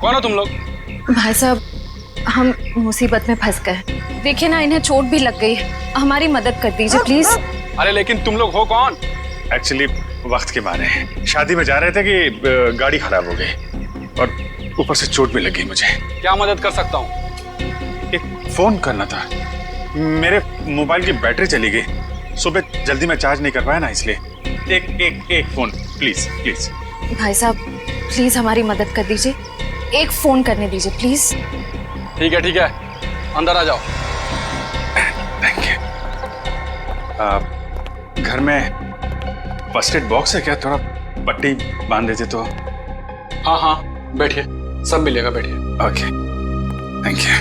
कौन हो तुम लोग? भाई साहब, हम मुसीबत में फंस गए। देखिए ना, इन्हें चोट भी लग गई है। हमारी मदद कर दीजिए प्लीज। अरे लेकिन तुम लोग हो कौन? एक्चुअली वक्त के मारे शादी में जा रहे थे कि गाड़ी खराब हो गई और ऊपर से चोट भी लगी मुझे। क्या मदद कर सकता हूँ? एक फोन करना था, मेरे मोबाइल की बैटरी चली गई। सुबह जल्दी में चार्ज नहीं कर पाया ना, इसलिए एक फोन प्लीज प्लीज। भाई साहब प्लीज हमारी मदद कर दीजिए, एक फोन करने दीजिए प्लीज। ठीक है, अंदर आ जाओ। Thank you. घर में फर्स्ट एड बॉक्स है क्या? थोड़ा पट्टी बांध देते तो। हाँ, बैठिए, सब मिलेगा, बैठिए। Okay, thank you.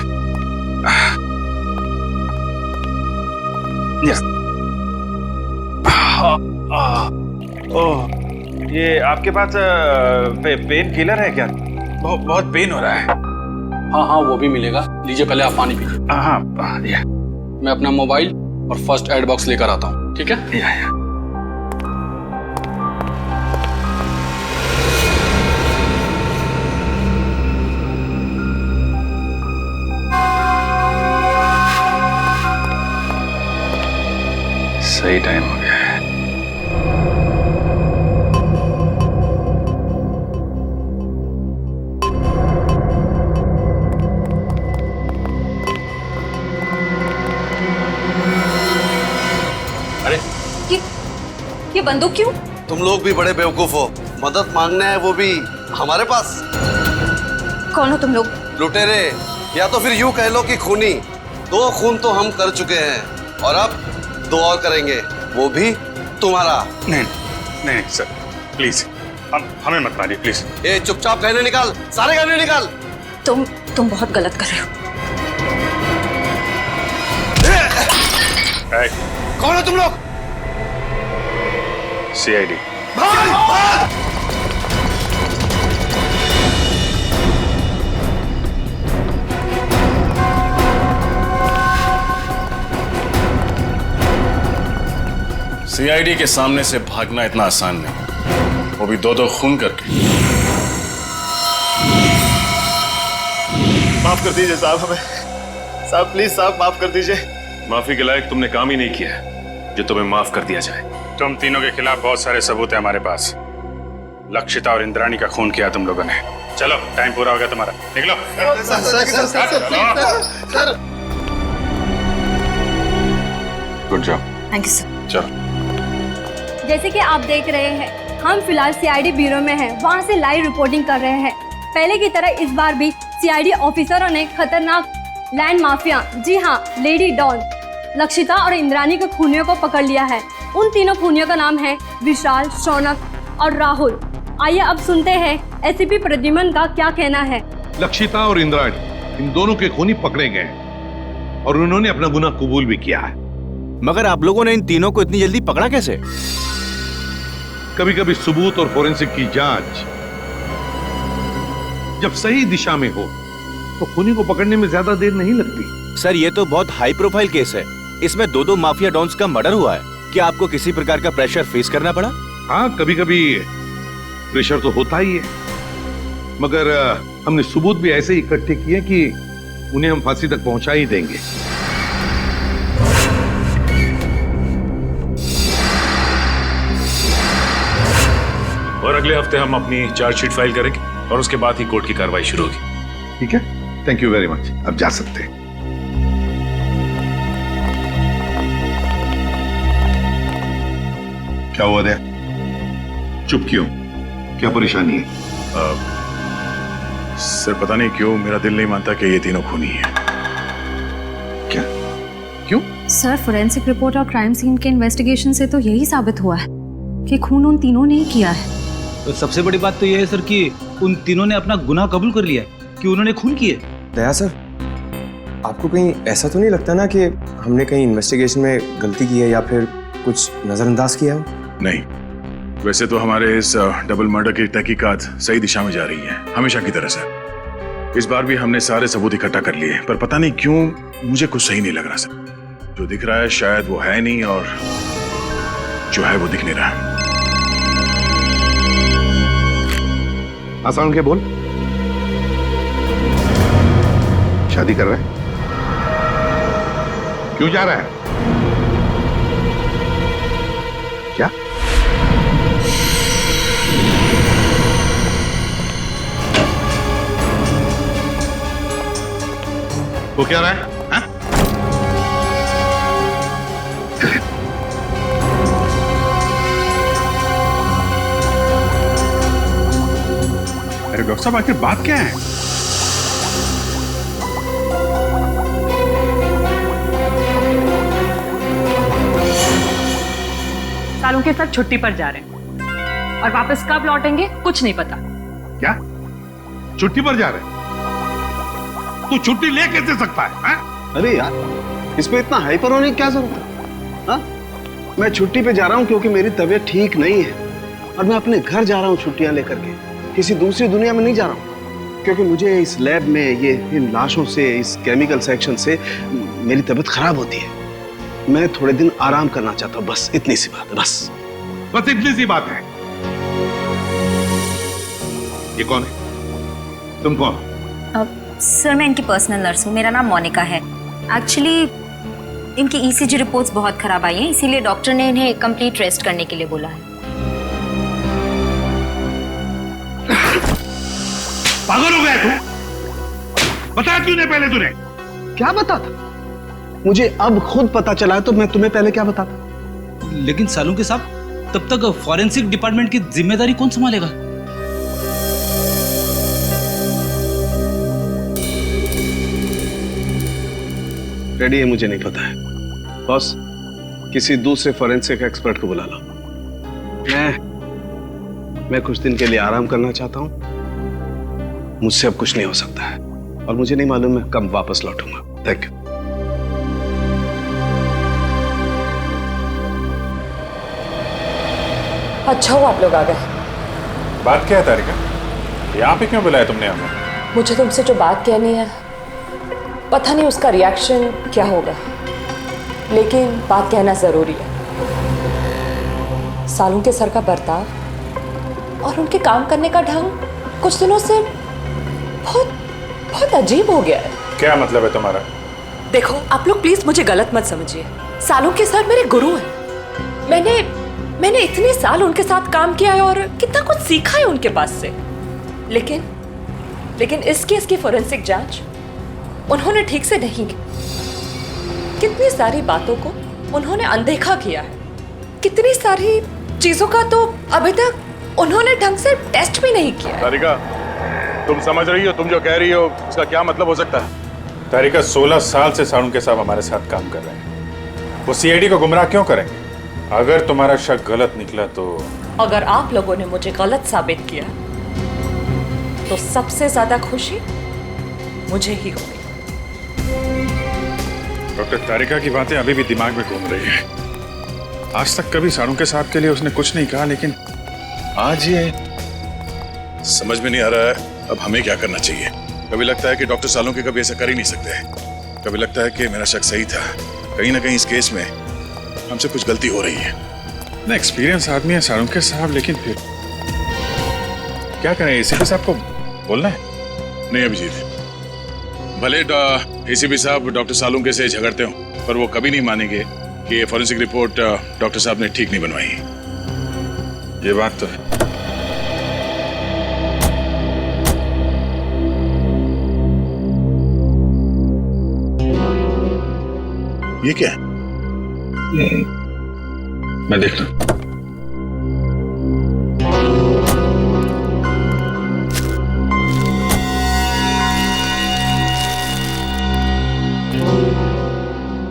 ओह, ये आपके पास पेन किलर है क्या? बहुत पेन हो रहा है। हाँ, वो भी मिलेगा। लीजिए, पहले आप पानी पीजिए। हाँ, या। मैं अपना मोबाइल और फर्स्ट एड बॉक्स लेकर आता हूँ, ठीक है? या। सही टाइम हो गया है। अरे ये बंदूक क्यों? तुम लोग भी बड़े बेवकूफ हो। मदद मांगना है, वो भी हमारे पास। कौन हो तुम लोग? लुटेरे, या तो फिर यूं कह लो कि खूनी। 2 खून तो हम कर चुके हैं और अब 2 और करेंगे, वो भी तुम्हारा। नहीं सर, प्लीज हमें मत मारिए प्लीज। ए, चुपचाप गहने निकाल, सारे गहने निकाल। तुम बहुत गलत कर रहे हो। कौन हो तुम लोग? CID। CID के सामने से भागना इतना आसान नहीं, वो भी 2 खून करके। माफ कर दीजिए साहब, हमें साहब प्लीज साहब माफ कर दीजिए। माफी के लायक तुमने काम ही नहीं किया जो तुम्हें माफ कर दिया जाए। तुम तीनों के खिलाफ बहुत सारे सबूत है हमारे पास। लक्षिता और इंद्राणी का खून किया तुम लोगों ने। चलो, टाइम पूरा हो गया तुम्हारा, निकलो। Good job. Thank you sir. चलो। जैसे कि आप देख रहे हैं, हम फिलहाल CID ब्यूरो में हैं, वहाँ से लाइव रिपोर्टिंग कर रहे हैं। पहले की तरह इस बार भी CID ऑफिसरों ने खतरनाक लैंड माफिया, जी हाँ, लेडी डॉन लक्षिता और इंद्राणी के खूनियों को पकड़ लिया है। उन तीनों खूनियों का नाम है विशाल, शौनक और राहुल। आइए अब सुनते हैं ACP प्रद्युमन का क्या कहना है। लक्षिता और इंद्राणी, इन दोनों के खूनी पकड़े गए और उन्होंने अपना गुनाह कबूल भी किया है। मगर आप लोगों ने इन तीनों को इतनी जल्दी पकड़ा कैसे? कभी कभी सबूत और फोरेंसिक की जांच जब सही दिशा में हो तो खूनी को पकड़ने में ज्यादा देर नहीं लगती। सर, ये तो बहुत हाई प्रोफाइल केस है। इसमें 2 माफिया डॉन्स का मर्डर हुआ है। क्या आपको किसी प्रकार का प्रेशर फेस करना पड़ा? हाँ, कभी कभी प्रेशर तो होता ही है, मगर हमने सबूत भी ऐसे इकट्ठे किए कि उन्हें हम फांसी तक पहुंचा ही देंगे। और अगले हफ्ते हम अपनी चार्जशीट फाइल करेंगे और उसके बाद ही कोर्ट की कार्रवाई शुरू होगी। ठीक है, थैंक यू वेरी मच। अब जा सकते हैं। क्या हुआ दया? चुप क्यों? क्या परेशानी है? सर, पता नहीं क्यों मेरा दिल नहीं मानता कि ये तीनों खूनी हैं। क्या? क्यों? सर, फोरेंसिक रिपोर्ट और क्राइम सीन के इन्वेस्टिगेशन से तो यही साबित हुआ है कि खून उन तीनों ने ही किया है। तो सबसे बड़ी बात तो यह है सर कि उन तीनों ने अपना गुनाह कबूल कर लिया कि उन्होंने खून किए। दया सर, आपको कहीं ऐसा तो नहीं लगता ना कि हमने कहीं इन्वेस्टिगेशन में गलती की है या फिर कुछ नजरअंदाज किया हो? नहीं, वैसे तो हमारे इस डबल मर्डर की तहकीकात सही दिशा में जा रही है, हमेशा की तरह से। इस बार भी हमने सारे सबूत इकट्ठा कर लिए, पर पता नहीं क्यों मुझे कुछ सही नहीं लग रहा सर। जो दिख रहा है शायद वो है नहीं, और जो है वो दिख नहीं रहा। आसान के बोल। शादी कर रहा है? क्यों जा रहा है? क्या? वो क्या रहा है? हाँ? अरे डॉक्टर साहब, आखिर बात क्या है? सालों के साथ छुट्टी पर जा रहे हैं और वापस कब लौटेंगे कुछ नहीं पता। क्या? छुट्टी पर जा रहे हैं? तू छुट्टी ले कैसे सकता है? हाँ? अरे यार, इसमें इतना हाइपर होने की क्या जरूरत है? हाँ? मैं छुट्टी पे जा रहा हूँ क्योंकि मेरी तबीयत ठीक नहीं है और मैं अपने घर जा रहा हूँ छुट्टियां लेकर के। किसी दूसरी दुनिया में नहीं जा रहा हूँ, क्योंकि मुझे इस लैब में ये इन लाशों से, इस केमिकल सेक्शन से मेरी तबीयत खराब होती है। मैं थोड़े दिन आराम करना चाहता हूँ, बस इतनी सी बात है। बस इतनी सी बात है। ये कौन है? तुम कौन? सर, मैं इनकी पर्सनल नर्स हूँ। मेरा नाम मोनिका है। एक्चुअली इनकी ईसीजी रिपोर्ट्स बहुत खराब आई हैं, इसीलिए डॉक्टर ने इन्हें कंप्लीट रेस्ट करने के लिए बोला है। पागल हो गया तू? बता क्यों नहीं पहले तूने? क्या बता था? मुझे अब खुद पता चला है, तो मैं तुम्हें पहले क्या बताता? लेकिन सालों के साहब, तब तक फॉरेंसिक डिपार्टमेंट की जिम्मेदारी कौन संभालेगा? रेडी है, मुझे नहीं पता है। बॉस, किसी दूसरे फॉरेंसिक एक्सपर्ट को बुला लो। मैं कुछ दिन के लिए आराम करना चाहता हूं। मुझसे अब कुछ नहीं हो सकता है और मुझे नहीं मालूम मैं कब वापस लौटूंगा। Thank you. अच्छा हुआ आप लोग आ गए। बात क्या है तारिका? यहाँ पे क्यों बुलाया तुमने हमें? मुझे तुमसे जो बात कहनी है, पता नहीं उसका रिएक्शन क्या होगा, लेकिन बात कहना जरूरी है। सालों के सर का बर्ताव और उनके काम करने का ढंग कुछ दिनों से बहुत अजीब हो गया है। क्या मतलब है तुम्हारा? देखो, आप लोग प्लीज मुझे गलत मत समझिए। सालों के सर मेरे गुरु हैं। मैंने इतने साल उनके साथ काम किया है और कितना कुछ सीखा है उनके पास से। लेकिन इस केस की फोरेंसिक जांच उन्होंने ठीक से नहीं की। कितनी सारी बातों को उन्होंने अनदेखा किया है। कितनी सारी चीजों का तो अभी तक उन्होंने ढंग से टेस्ट भी नहीं किया है। तारिका, तुम समझ रही हो? तुम जो कह रही हो उसका क्या मतलब हो सकता है? तारिका, 16 साल से सालुंके साहब हमारे साथ काम कर रहे हैं। वो सीआईडी को गुमराह क्यों करेंगे? अगर तुम्हारा शक गलत निकला तो? अगर आप लोगों ने मुझे गलत साबित किया तो सबसे ज्यादा खुशी मुझे ही होगी। डॉक्टर, तारिका की बातें अभी भी दिमाग में घूम रही है। आज तक कभी सालुंके साहब के लिए उसने कुछ नहीं कहा, लेकिन आज ये समझ में नहीं आ रहा है अब हमें क्या करना चाहिए। कभी लगता है कि डॉक्टर सालुंके कभी ऐसा कर ही नहीं सकते। कभी लगता है कि मेरा शक सही था। कहीं ना कहीं इस केस में हमसे कुछ गलती हो रही है। ना एक्सपीरियंस आदमी है सालुंके साहब, लेकिन फिर क्या करें? एसीपी साहब को बोलना है? नहीं अभिजीत, भले एसीपी साहब डॉक्टर सालुंके से झगड़ते हो, पर वो कभी नहीं मानेंगे कि ये फॉरेंसिक रिपोर्ट डॉक्टर साहब ने ठीक नहीं बनवाई। ये बात तो है। ये क्या है? मैं देख रहा हूं।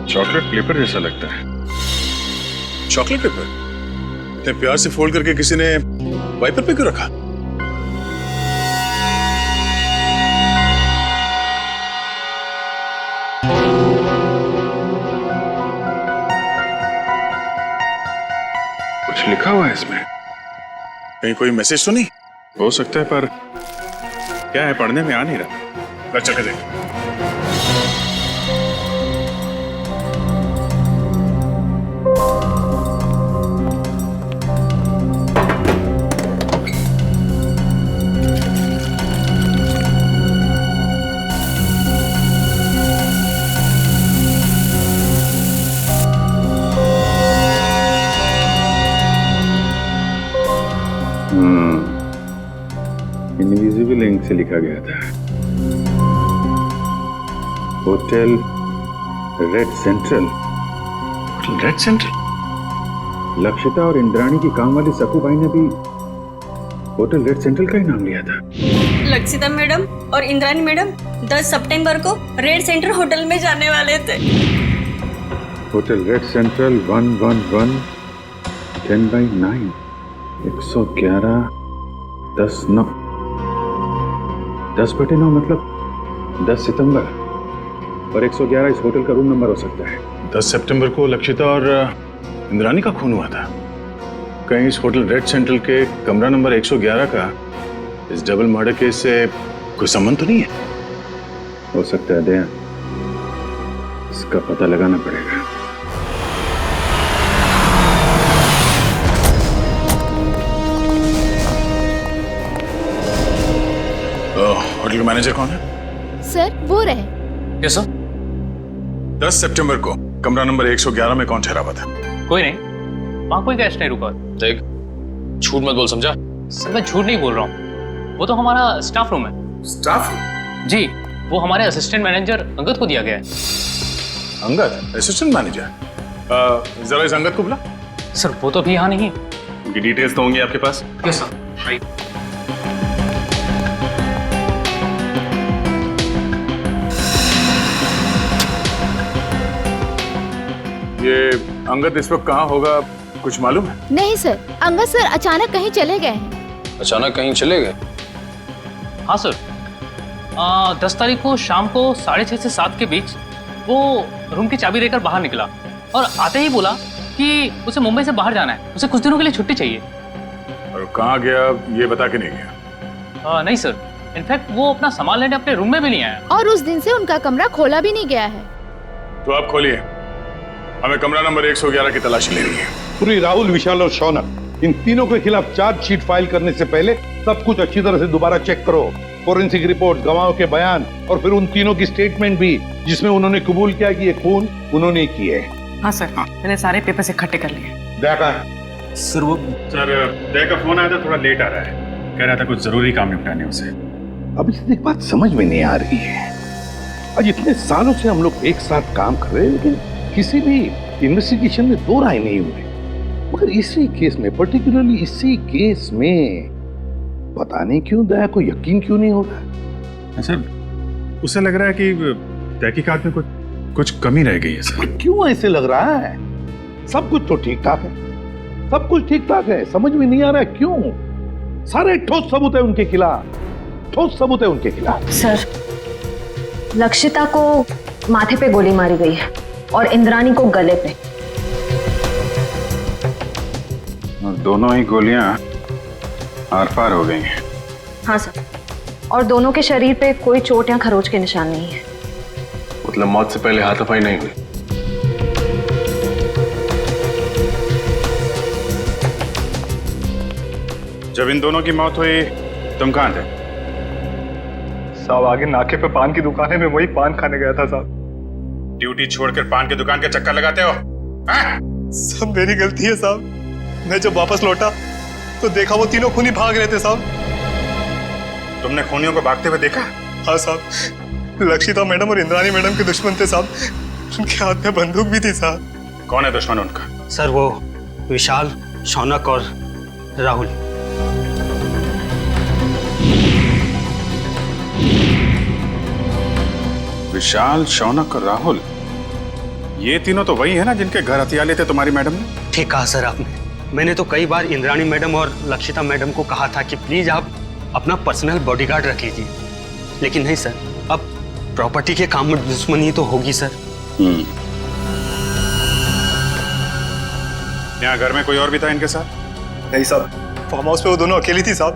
चॉकलेट पेपर जैसा लगता है। Chocolate paper? इतने प्यार से फोल्ड करके किसी ने वाइपर पे क्यों रखा? कुछ लिखा हुआ है इसमें। कहीं कोई मैसेज तो नहीं? हो सकता है, पर क्या है, पढ़ने में आ नहीं रहा। चल के देख। इनविजिबल इंक से लिखा गया था, hotel red central. Hotel red central? Lakshita और इंद्राणी की काम वाली सकू भाई ने भी होटल रेड सेंट्रल का ही नाम लिया था। लक्षिता मैडम और इंद्राणी मैडम 10 सितंबर को रेड सेंटर होटल में जाने वाले थे। होटल रेड सेंट्रल 111 10/9 111 10/9 10/9 मतलब 10 सितंबर, और 111 इस होटल का रूम नंबर हो सकता है। 10 सितंबर को लक्षिता और इंद्राणी का खून हुआ था। कहीं इस होटल रेड सेंट्रल के कमरा नंबर 111 का इस डबल मर्डर केस से कोई संबंध तो नहीं है? हो सकता है दया, इसका पता लगाना पड़ेगा। होटल का मैनेजर कौन है? सर वो रहे। Yes sir. 10 सितंबर को कमरा नंबर 111 में कौन ठहरा हुआ था? कोई नहीं, वहाँ कोई गेस्ट नहीं रुका। देख, झूठ मत बोल, समझा? सर मैं झूठ नहीं बोल रहा हूँ, वो तो हमारा स्टाफ रूम है। स्टाफ? जी, वो हमारे असिस्टेंट मैनेजर अंगद को दिया गया है। अंगद? Assistant manager? जरा इस अंगद को बुला। सर वो तो अभी यहाँ नहीं। उनकी डिटेल्स तो होंगी आपके पास? Yes sir. राइट। ये अंगद इस वक्त कहाँ होगा, कुछ मालूम है? नहीं सर, अंगद सर अचानक कहीं चले गए हैं। अचानक कहीं चले गए? हाँ सर, 10 तारीख को शाम को 6:30 से 7 के बीच वो रूम की चाबी लेकर बाहर निकला और आते ही बोला कि उसे मुंबई से बाहर जाना है, उसे कुछ दिनों के लिए छुट्टी चाहिए। और कहाँ गया ये बता के नहीं गया? नहीं सर, इनफैक्ट वो अपना सामान लेने अपने रूम में भी नहीं आया। और उस दिन से उनका कमरा खोला भी नहीं गया है। तो आप खोलिए, हमें कमरा नंबर 111 की तलाशी लेनी है। पूरी राहुल, विशाल और शौनक, इन तीनों के खिलाफ चार्जशीट फाइल करने से पहले सब कुछ अच्छी तरह से दोबारा चेक करो। फोरेंसिक रिपोर्ट, गवाहों के बयान और फिर उन तीनों की स्टेटमेंट भी, जिसमें उन्होंने कबूल किया कि ये खून उन्होंने किए। हाँ सर, मैंने सारे पेपर्स इकट्ठे कर लिए। देखा सर, वो दया का फोन आया था, थोड़ा लेट आ रहा है, कह रहा था कुछ जरूरी काम निपटाने उसे। अब इससे एक बात समझ में नहीं आ रही है, आज इतने सालों से हम लोग एक साथ काम कर रहे हैं, लेकिन किसी भी इन्वेस्टिगेशन में दो राय नहीं हुए। मगर इसी केस में, पर्टिकुलरली इसी केस में, पता नहीं क्यों दया को यकीन क्यों नहीं हो रहा। सर, उसे लग रहा है कि तहकीकात में कुछ कमी रह गई है सर। क्यों ऐसे लग रहा है? सब कुछ तो ठीक ठाक है, सब कुछ ठीक ठाक है, समझ में नहीं आ रहा है क्यों? सारे ठोस सबूत है उनके खिलाफ, ठोस सबूत है उनके खिलाफ। सर, लक्षिता को माथे पे गोली मारी गई है और इंद्राणी को गले पे। और दोनों ही गोलियां आर पार हो गई हैं। हाँ सर, और दोनों के शरीर पे कोई चोट या खरोच के निशान नहीं है। मतलब मौत से पहले हाथापाई नहीं हुई? जब इन दोनों की मौत हुई तुम कहाँ थे? साहब, आगे नाके पे पान की दुकान है, मैं वही पान खाने गया था साहब। ड्यूटी छोड़कर पान की दुकान के चक्कर लगाते हो? सब मेरी गलती है साहब। मैं जब वापस लौटा तो देखा वो तीनों खूनी भाग रहे थे साहब। तुमने खूनियों को भागते हुए देखा? हाँ साहब, लक्षिता मैडम और इंद्राणी मैडम के दुश्मन थे साहब। उनके हाथ में बंदूक भी थी साहब। कौन है दुश्मन उनका? सर वो विशाल, शौनक और राहुल। विशाल, शौनक और राहुल, ये तीनों तो वही है ना जिनके घर हथियार लिए थे तुम्हारी मैडम ने? ठीक कहा सर आपने। मैंने तो कई बार इंद्राणी मैडम और लक्षिता मैडम को कहा था कि प्लीज आप अपना पर्सनल बॉडीगार्ड रख लीजिए, लेकिन नहीं सर, अब प्रॉपर्टी के काम में दुश्मनी तो होगी सर। यहाँ घर में कोई और भी था इनके साथ? नहीं साहब, फार्म हाउस पे वो दोनों अकेली थी साहब।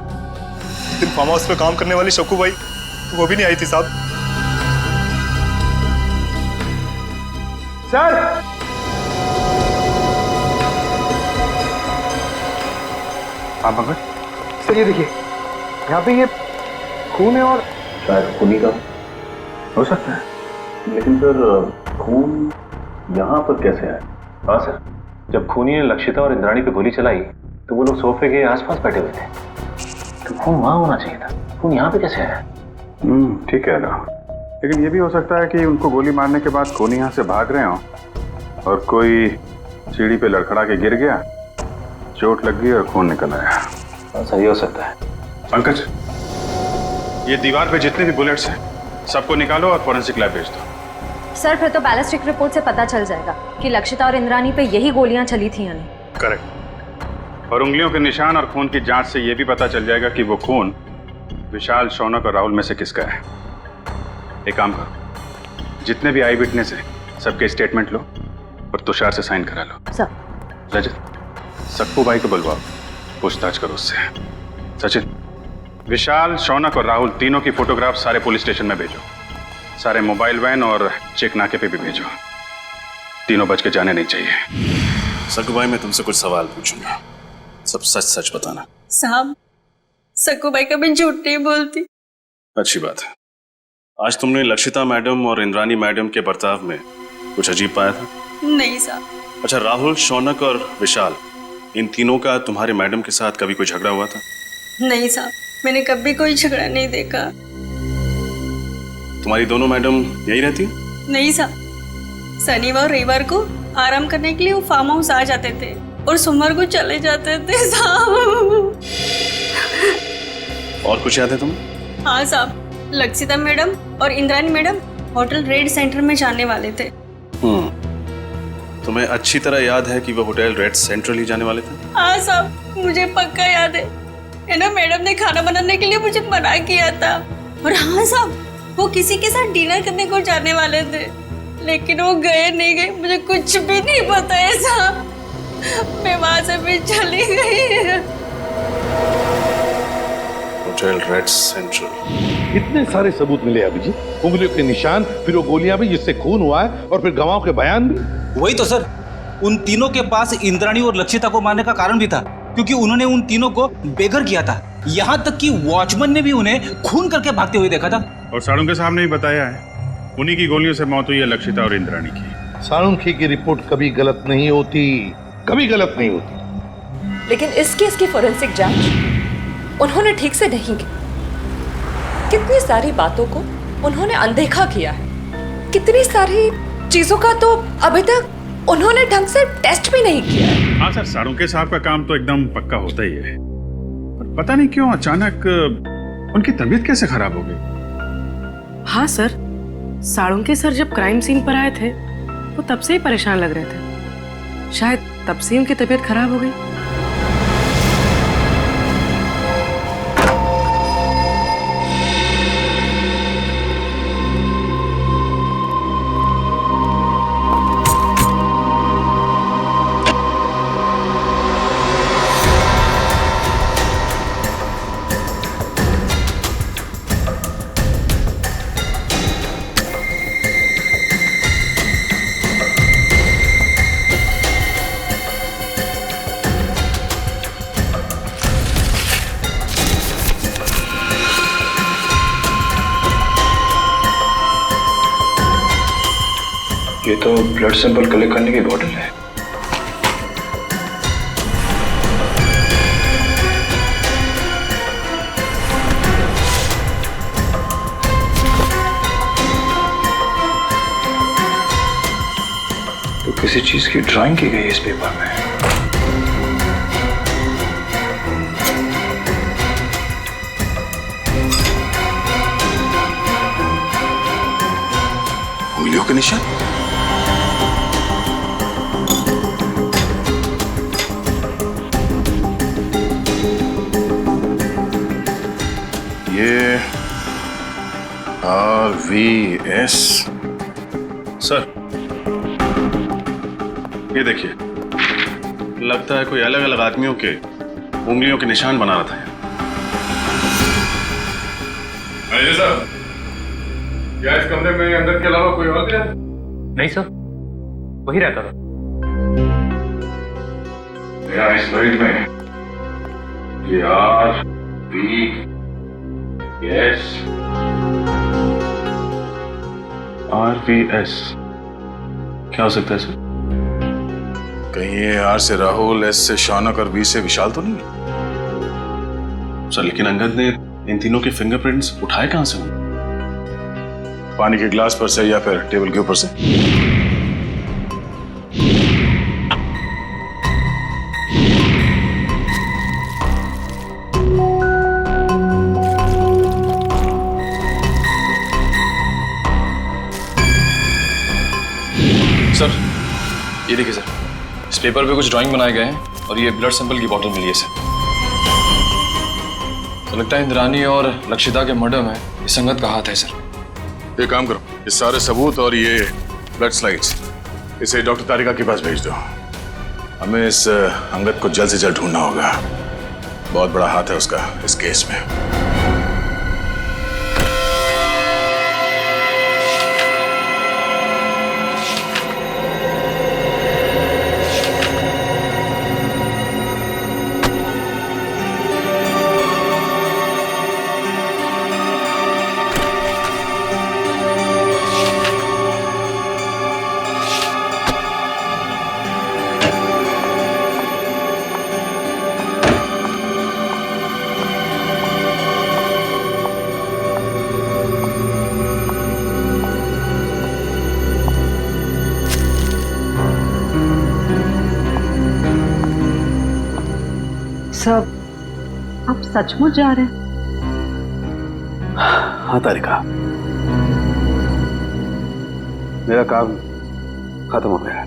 उस दिन फार्म हाउस पे काम करने वाली शक्कू भाई वो भी नहीं आई थी साहब। सर, हाँ भगत सर ये देखिए, यहाँ पे ये खून है और शायद खूनी का हो सकता है, लेकिन फिर खून यहाँ पर कैसे आया? हाँ सर, जब खूनी ने लक्षिता और इंद्राणी पे गोली चलाई तो वो लोग सोफे के आसपास बैठे हुए थे, तो खून वहां होना चाहिए था। खून यहाँ पे कैसे आया? ठीक कह रहा हूँ, लेकिन ये भी हो सकता है कि उनको गोली मारने के बाद खूनी यहाँ से भाग रहे हो और कोई सीढ़ी पे लड़खड़ा के गिर गया, चोट लग गई और खून निकल आया। सही हो सकता है। पंकज, ये दीवार पे जितने भी बुलेट्स हैं सबको निकालो और फोरेंसिक लैब भेज दो। सर फिर तो बैलिस्टिक रिपोर्ट से पता चल जाएगा कि लक्षिता और इंद्रानी पे यही गोलियां चली थी या नहीं। करेक्ट। और उंगलियों के निशान और खून की जांच से ये भी पता चल जाएगा कि वो खून विशाल, शौनक और राहुल में से किसका है। एक काम करो, जितने भी आई विटनेस हैं सबके स्टेटमेंट लो और तुषार से साइन करा लो। सर। रजत, सक्कू भाई को बुलवाओ, पूछताछ करो उससे। सचिन, विशाल, शौनक और राहुल तीनों की फोटोग्राफ सारे पुलिस स्टेशन में भेजो। सारे मोबाइल वैन और चेक नाके पे भी भेजो। तीनों बच के जाने नहीं चाहिए। सक्कू भाई, मैं तुमसे कुछ सवाल पूछूंगा, सब सच सच बताना। साहब, सक्कू भाई कभी झूठ नहीं बोलती। अच्छी बात है। आज तुमने लक्षिता मैडम और इंद्रानी मैडम के बर्ताव में कुछ अजीब पाया था? नहीं साहब। अच्छा, राहुल, शौनक और विशाल, इन तीनों का तुम्हारे मैडम के साथ कभी कोई झगड़ा हुआ था? नहीं साहब, मैंने कभी कोई झगड़ा नहीं देखा। तुम्हारी दोनों मैडम यही रहती? नहीं साहब, शनिवार और रविवार को आराम करने के लिए वो फार्म हाउस आ जाते थे और सोमवार को चले जाते थे साहब। और कुछ याद है तुम्हें? हाँ साहब, लक्षिता मैडम और Indrani madam hotel red centre में जाने वाले थे। तुम्हें अच्छी तरह याद है कि वो होटल रेड सेंट्रल ही जाने वाले थे? हाँ साहब, मुझे पक्का याद है ना, मैडम ने खाना बनाने के लिए मुझे मना किया था। और हाँ साहब, वो किसी के साथ डिनर करने को जाने वाले थे, लेकिन वो गए नहीं गए मुझे कुछ भी नहीं पता है साहब। मैं वहां से भी चली गई। Hotel red central. इतने सारे सबूत मिले अभिजीत, उंगलियों के निशान, फिर वो गोलियां भी जिससे खून हुआ है, और फिर गवाहों के बयान भी। वही तो सर, उन तीनों के पास इंद्राणी और लक्षिता को मारने का कारण भी था, क्योंकि उन्होंने उन तीनों को बेघर किया था। यहाँ तक कि वॉचमैन ने भी उन्हें खून करके भागते हुए देखा था। और साळुंखे साहब ने भी बताया है, उन्हीं की गोलियों से मौत हुई है लक्षिता और इंद्राणी की। साळुंखे की रिपोर्ट कभी गलत नहीं होती, कभी गलत नहीं होती। लेकिन इस केस की फोरेंसिक जांच उन्होंने ठीक से नहीं की। कितनी सारी बातों को उन्होंने अनदेखा किया है, कितनी सारी चीजों का तो अभी तक उन्होंने ढंग से टेस्ट भी नहीं किया है। हाँ सर, साळुंखे साहब का काम तो एकदम पक्का होता ही है, पर पता नहीं क्यों अचानक उनकी तबीयत कैसे खराब हो गई। हाँ सर, साळुंखे सर जब क्राइम सीन पर आए थे वो तब से ही परेशान लग रहे थे, शायद तब से उनकी तबीयत खराब हो गई। ये तो ब्लड सैंपल कलेक्ट करने की बॉटल है। तो किसी चीज की ड्राइंग की गई है इस पेपर में। उंगलियों के निशान। ये RVS। सर, ये देखिए, लगता है कोई अलग अलग आदमियों के उंगलियों के निशान बना रहा था। मैनेजर साहब, क्या इस कमरे में अंदर के अलावा कोई और गया? नहीं सर, वही रहता था। मेरा इस मरीज में ये RVS क्या हो सकता है सर? कहीं ये R से राहुल, S से शौनक और V से विशाल तो नहीं? सर, लेकिन अंगद ने इन तीनों के फिंगरप्रिंट्स उठाए कहां से? पानी के गिलास पर से या फिर टेबल के ऊपर से? सर ये देखिए सर, इस पेपर पे कुछ ड्राइंग बनाए गए हैं और ये ब्लड सैंपल की बॉटल मिली है सर। तो लगता है इंद्रानी और लक्षिता के मर्डर में ये संगत का हाथ है सर। एक काम करो, ये सारे सबूत और ये ब्लड स्लाइड्स इसे डॉक्टर तारिका के पास भेज दो। हमें इस अंगद को जल्द से जल्द ढूंढना होगा। बहुत बड़ा हाथ है उसका इस केस में। सब आप सचमुच जा रहे हैं? हाँ तारिका, मेरा काम खत्म हो गया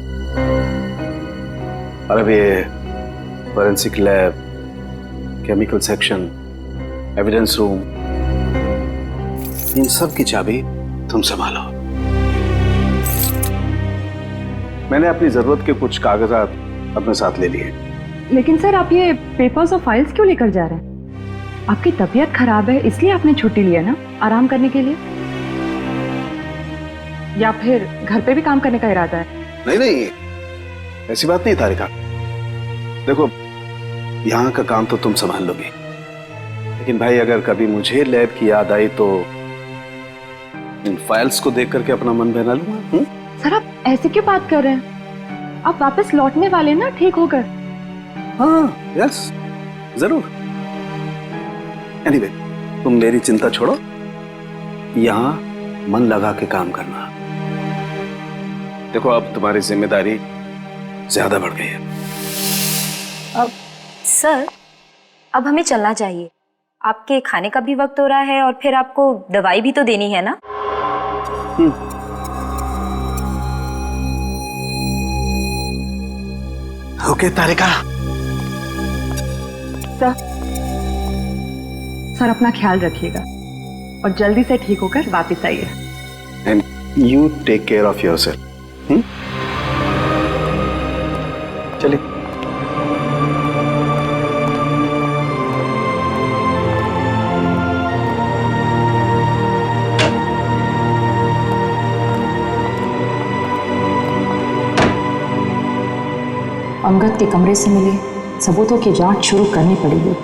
और अब ये forensic lab, chemical section, evidence room, इन सब की चाबी तुम संभालो। मैंने अपनी जरूरत के कुछ कागजात अपने साथ ले लिए। लेकिन सर आप ये पेपर्स और फाइल्स क्यों लेकर जा रहे हैं? आपकी तबीयत खराब है इसलिए आपने छुट्टी लिया ना, आराम करने के लिए? या फिर घर पे भी काम करने का इरादा है? नहीं नहीं, ऐसी बात नहीं तारिका। देखो, यहाँ का काम तो तुम संभाल लोगी, लेकिन भाई अगर कभी मुझे लैब की याद आई तो इन फाइल्स को देख करके अपना मन बहला लूंगा। सर आप ऐसे क्यों बात कर रहे हैं? आप वापस लौटने वाले ना ठीक होकर? हाँ यस जरूर। एनीवे, तुम मेरी चिंता छोड़ो, यहाँ मन लगा के काम करना। देखो अब तुम्हारी जिम्मेदारी ज्यादा बढ़ गई है। अब सर, अब हमें चलना चाहिए। आपके खाने का भी वक्त हो रहा है और फिर आपको दवाई भी तो देनी है ना। ओके तारिका। सर अपना ख्याल रखिएगा और जल्दी से ठीक होकर वापस आइए। And you take care of yourself. चलिए। अंगद के कमरे से मिले सबूतों की जांच शुरू करनी पड़ेगी।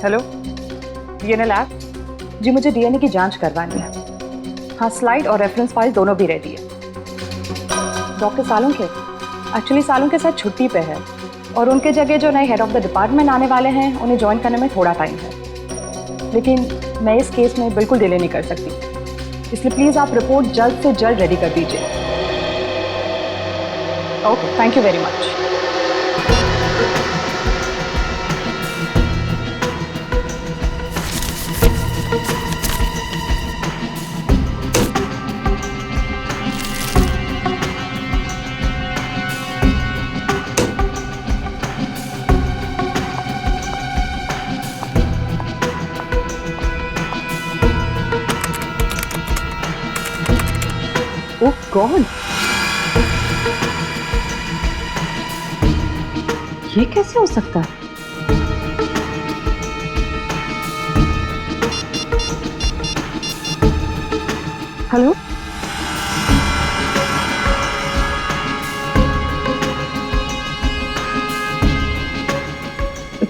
हेलो, डीएनए लैब जी, मुझे डीएनए की जांच करवानी है। हाँ, स्लाइड और रेफरेंस फाइल दोनों भी रेडी है। Doctor Salunke actually Salunke sir छुट्टी पे है और उनके जगह जो नए हेड ऑफ द डिपार्टमेंट आने वाले हैं उन्हें ज्वाइन करने में थोड़ा टाइम है। लेकिन मैं इस केस में बिल्कुल डिले नहीं कर सकती, इसलिए प्लीज़ आप रिपोर्ट जल्द से जल्द रेडी कर दीजिए। Okay, thank you very much. God, ये कैसे हो सकता है? हेलो,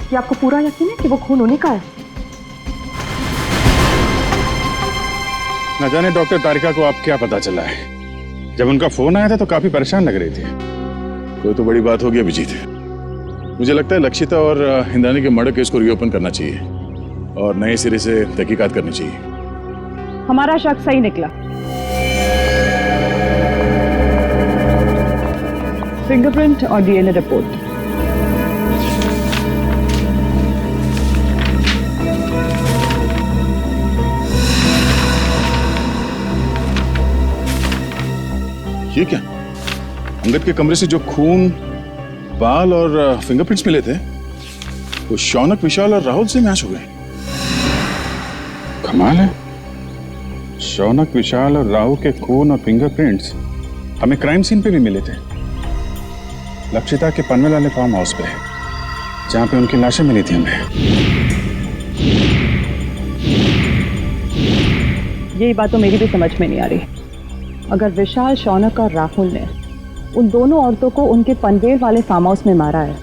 क्या आपको पूरा यकीन है कि वो खून उन्हीं का है? न जाने डॉक्टर तारिका को आप क्या पता चला है। जब उनका फोन आया था तो काफी परेशान लग रही थी। कोई तो बड़ी बात होगी अभिजीत। मुझे लगता है लक्षिता और इंद्राणी के मर्डर केस को रीओपन करना चाहिए और नए सिरे से तहकीकात करनी चाहिए। हमारा शक सही निकला। फिंगरप्रिंट और डीएनए रिपोर्ट। ये क्या? अंगद के कमरे से जो खून, बाल और फिंगरप्रिंट्स मिले थे वो शौनक, विशाल और राहुल से मैच हो गए। कमाल है। शौनक, विशाल और राहुल के खून और फिंगरप्रिंट्स हमें क्राइम सीन पे भी मिले थे। लक्षिता के पनवेल वाले फार्म हाउस पे, जहां पे उनकी लाशें मिली थी हमें। यही बात तो मेरी भी समझ में नहीं आ रही। अगर विशाल, शौनक और राहुल ने उन दोनों औरतों को उनके पनवेल वाले फार्म हाउस में मारा है,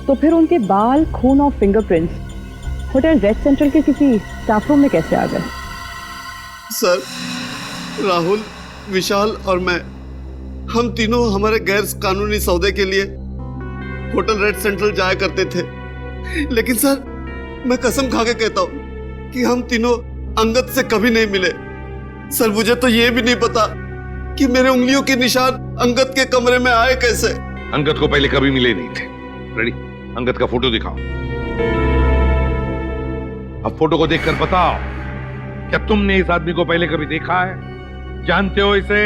तो फिर उनके बाल, खून और फिंगरप्रिंट्स होटल रेड सेंट्रल के किसी स्टाफ रूम में कैसे आ गए? सर, राहुल, विशाल और मैं, हम तीनों हमारे गैर कानूनी सौदे के लिए होटल रेड सेंट्रल जाया करते थे। लेकिन सर, मैं कसम खा के कहता हूँ कि हम तीनों अंगद से कभी नहीं मिले। सर, मुझे तो ये भी नहीं पता कि मेरे उंगलियों के निशान अंगद के कमरे में आए कैसे। अंगद को पहले कभी मिले नहीं थे। रेडी, अंगद का फोटो दिखाओ। अब फोटो को देखकर बताओ, क्या तुमने इस आदमी को पहले कभी देखा है? जानते हो इसे?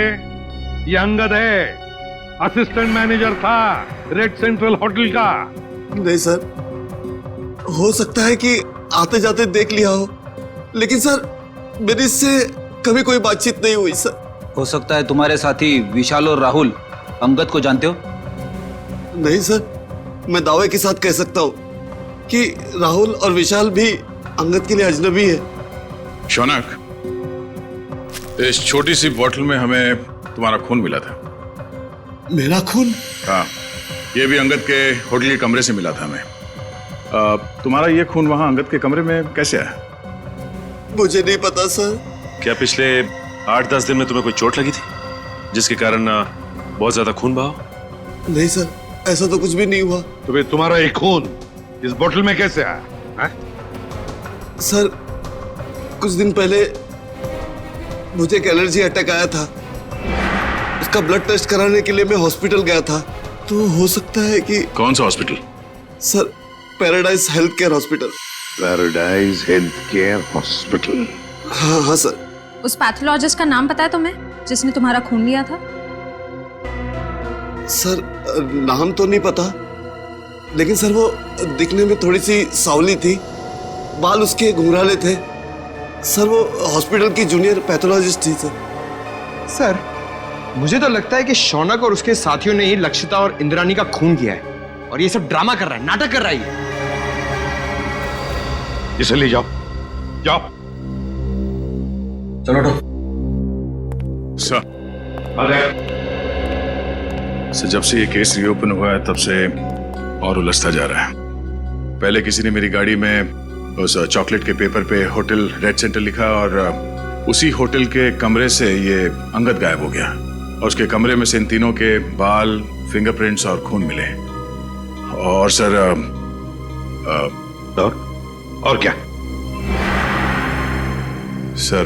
ये अंगद है, असिस्टेंट मैनेजर था रेड सेंट्रल होटल का। नहीं सर, हो सकता है कि आते जाते देख लिया हो, लेकिन सर मेरी इससे कभी कोई बातचीत नहीं हुई सर। हो सकता है तुम्हारे साथी विशाल और राहुल अंगद को जानते हो? नहीं सर, मैं दावे के साथ कह सकता हूँ कि राहुल और विशाल भी अंगद के लिए अजनबी है। शौनक, इस छोटी सी बोतल में हमें तुम्हारा खून मिला था। मेरा खून? हाँ, ये भी अंगद के होटल के कमरे से मिला था हमें। तुम्हारा ये खून वहां अंगद के कमरे में कैसे आया? मुझे नहीं पता सर। क्या पिछले 8-10 दिन में तुम्हें कोई चोट लगी थी जिसके कारण बहुत ज्यादा खून बहा? नहीं सर, ऐसा तो कुछ भी नहीं हुआ। तो फिर तुम्हारा एक खून इस बोतल में कैसे आया है? सर, कुछ दिन पहले मुझे एक एलर्जी अटैक आया था। उसका ब्लड टेस्ट कराने के लिए मैं हॉस्पिटल गया था। तो हो सकता है कि... कौन सा hospital? Sir, paradise health care hospital. Paradise health care hospital? हाँ हाँ सर। उस पैथोलॉजिस्ट का नाम पता है तुम्हें जिसने तुम्हारा खून लिया था? सर, नाम तो नहीं पता, लेकिन सर वो दिखने में थोड़ी सी सावली थी, बाल उसके घुंघराले थे। सर, वो हॉस्पिटल की जूनियर पैथोलॉजिस्ट थी सर। सर, मुझे तो लगता है कि शौनक और उसके साथियों ने ही लक्षिता और इंद्राणी का खून किया है और ये सब ड्रामा कर रहा है, नाटक कर रहा है। इसे ले जाओ, जाओ। चलो सर, जब से ये केस रीओपन हुआ है तब से और उलझता जा रहा है। पहले किसी ने मेरी गाड़ी में उस चॉकलेट के पेपर पे होटल रेड सेंटर लिखा और उसी होटल के कमरे से ये अंगद गायब हो गया और उसके कमरे में से इन तीनों के बाल, फिंगरप्रिंट्स और खून मिले। और सर और क्या? सर,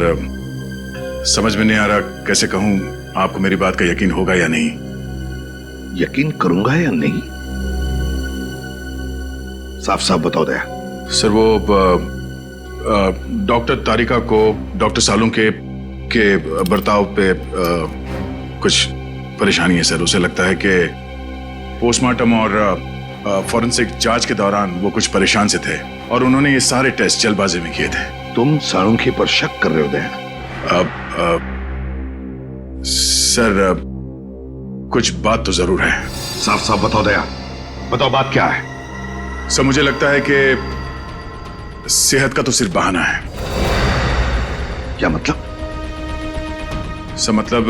समझ में नहीं आ रहा कैसे कहूं आपको मेरी बात का यकीन होगा या नहीं। यकीन करूंगा या नहीं? साफ साफ बताओ दया। सर, वो डॉक्टर तारिका को डॉक्टर सालों के बर्ताव पे कुछ परेशानी है सर। उसे लगता है कि पोस्टमार्टम और फॉरेंसिक जांच के दौरान वो कुछ परेशान से थे और उन्होंने ये सारे टेस्ट जल्दबाजी में किए थे। तुम साळुंखे पर शक कर रहे हो दया? सर कुछ बात तो जरूर है। साफ साफ बताओ दया, बताओ बात क्या है। सर मुझे लगता है कि सेहत का तो सिर्फ बहाना है। क्या मतलब? सर मतलब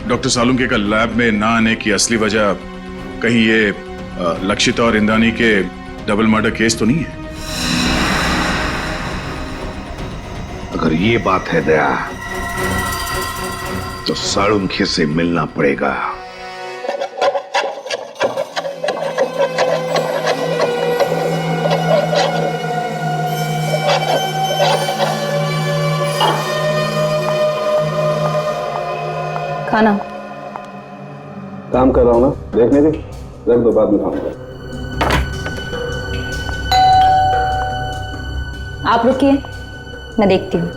डॉक्टर सालुंके का लैब में ना आने की असली वजह कहीं ये लक्षिता और इंद्रानी के डबल मर्डर केस तो नहीं है? अगर ये बात है दया, तो सालुंके से मिलना पड़ेगा। खाना काम कर रहा हूं ना, देखने दे, रख दो, बाद में खाऊंगा। आप रुकिए, मैं देखती हूँ।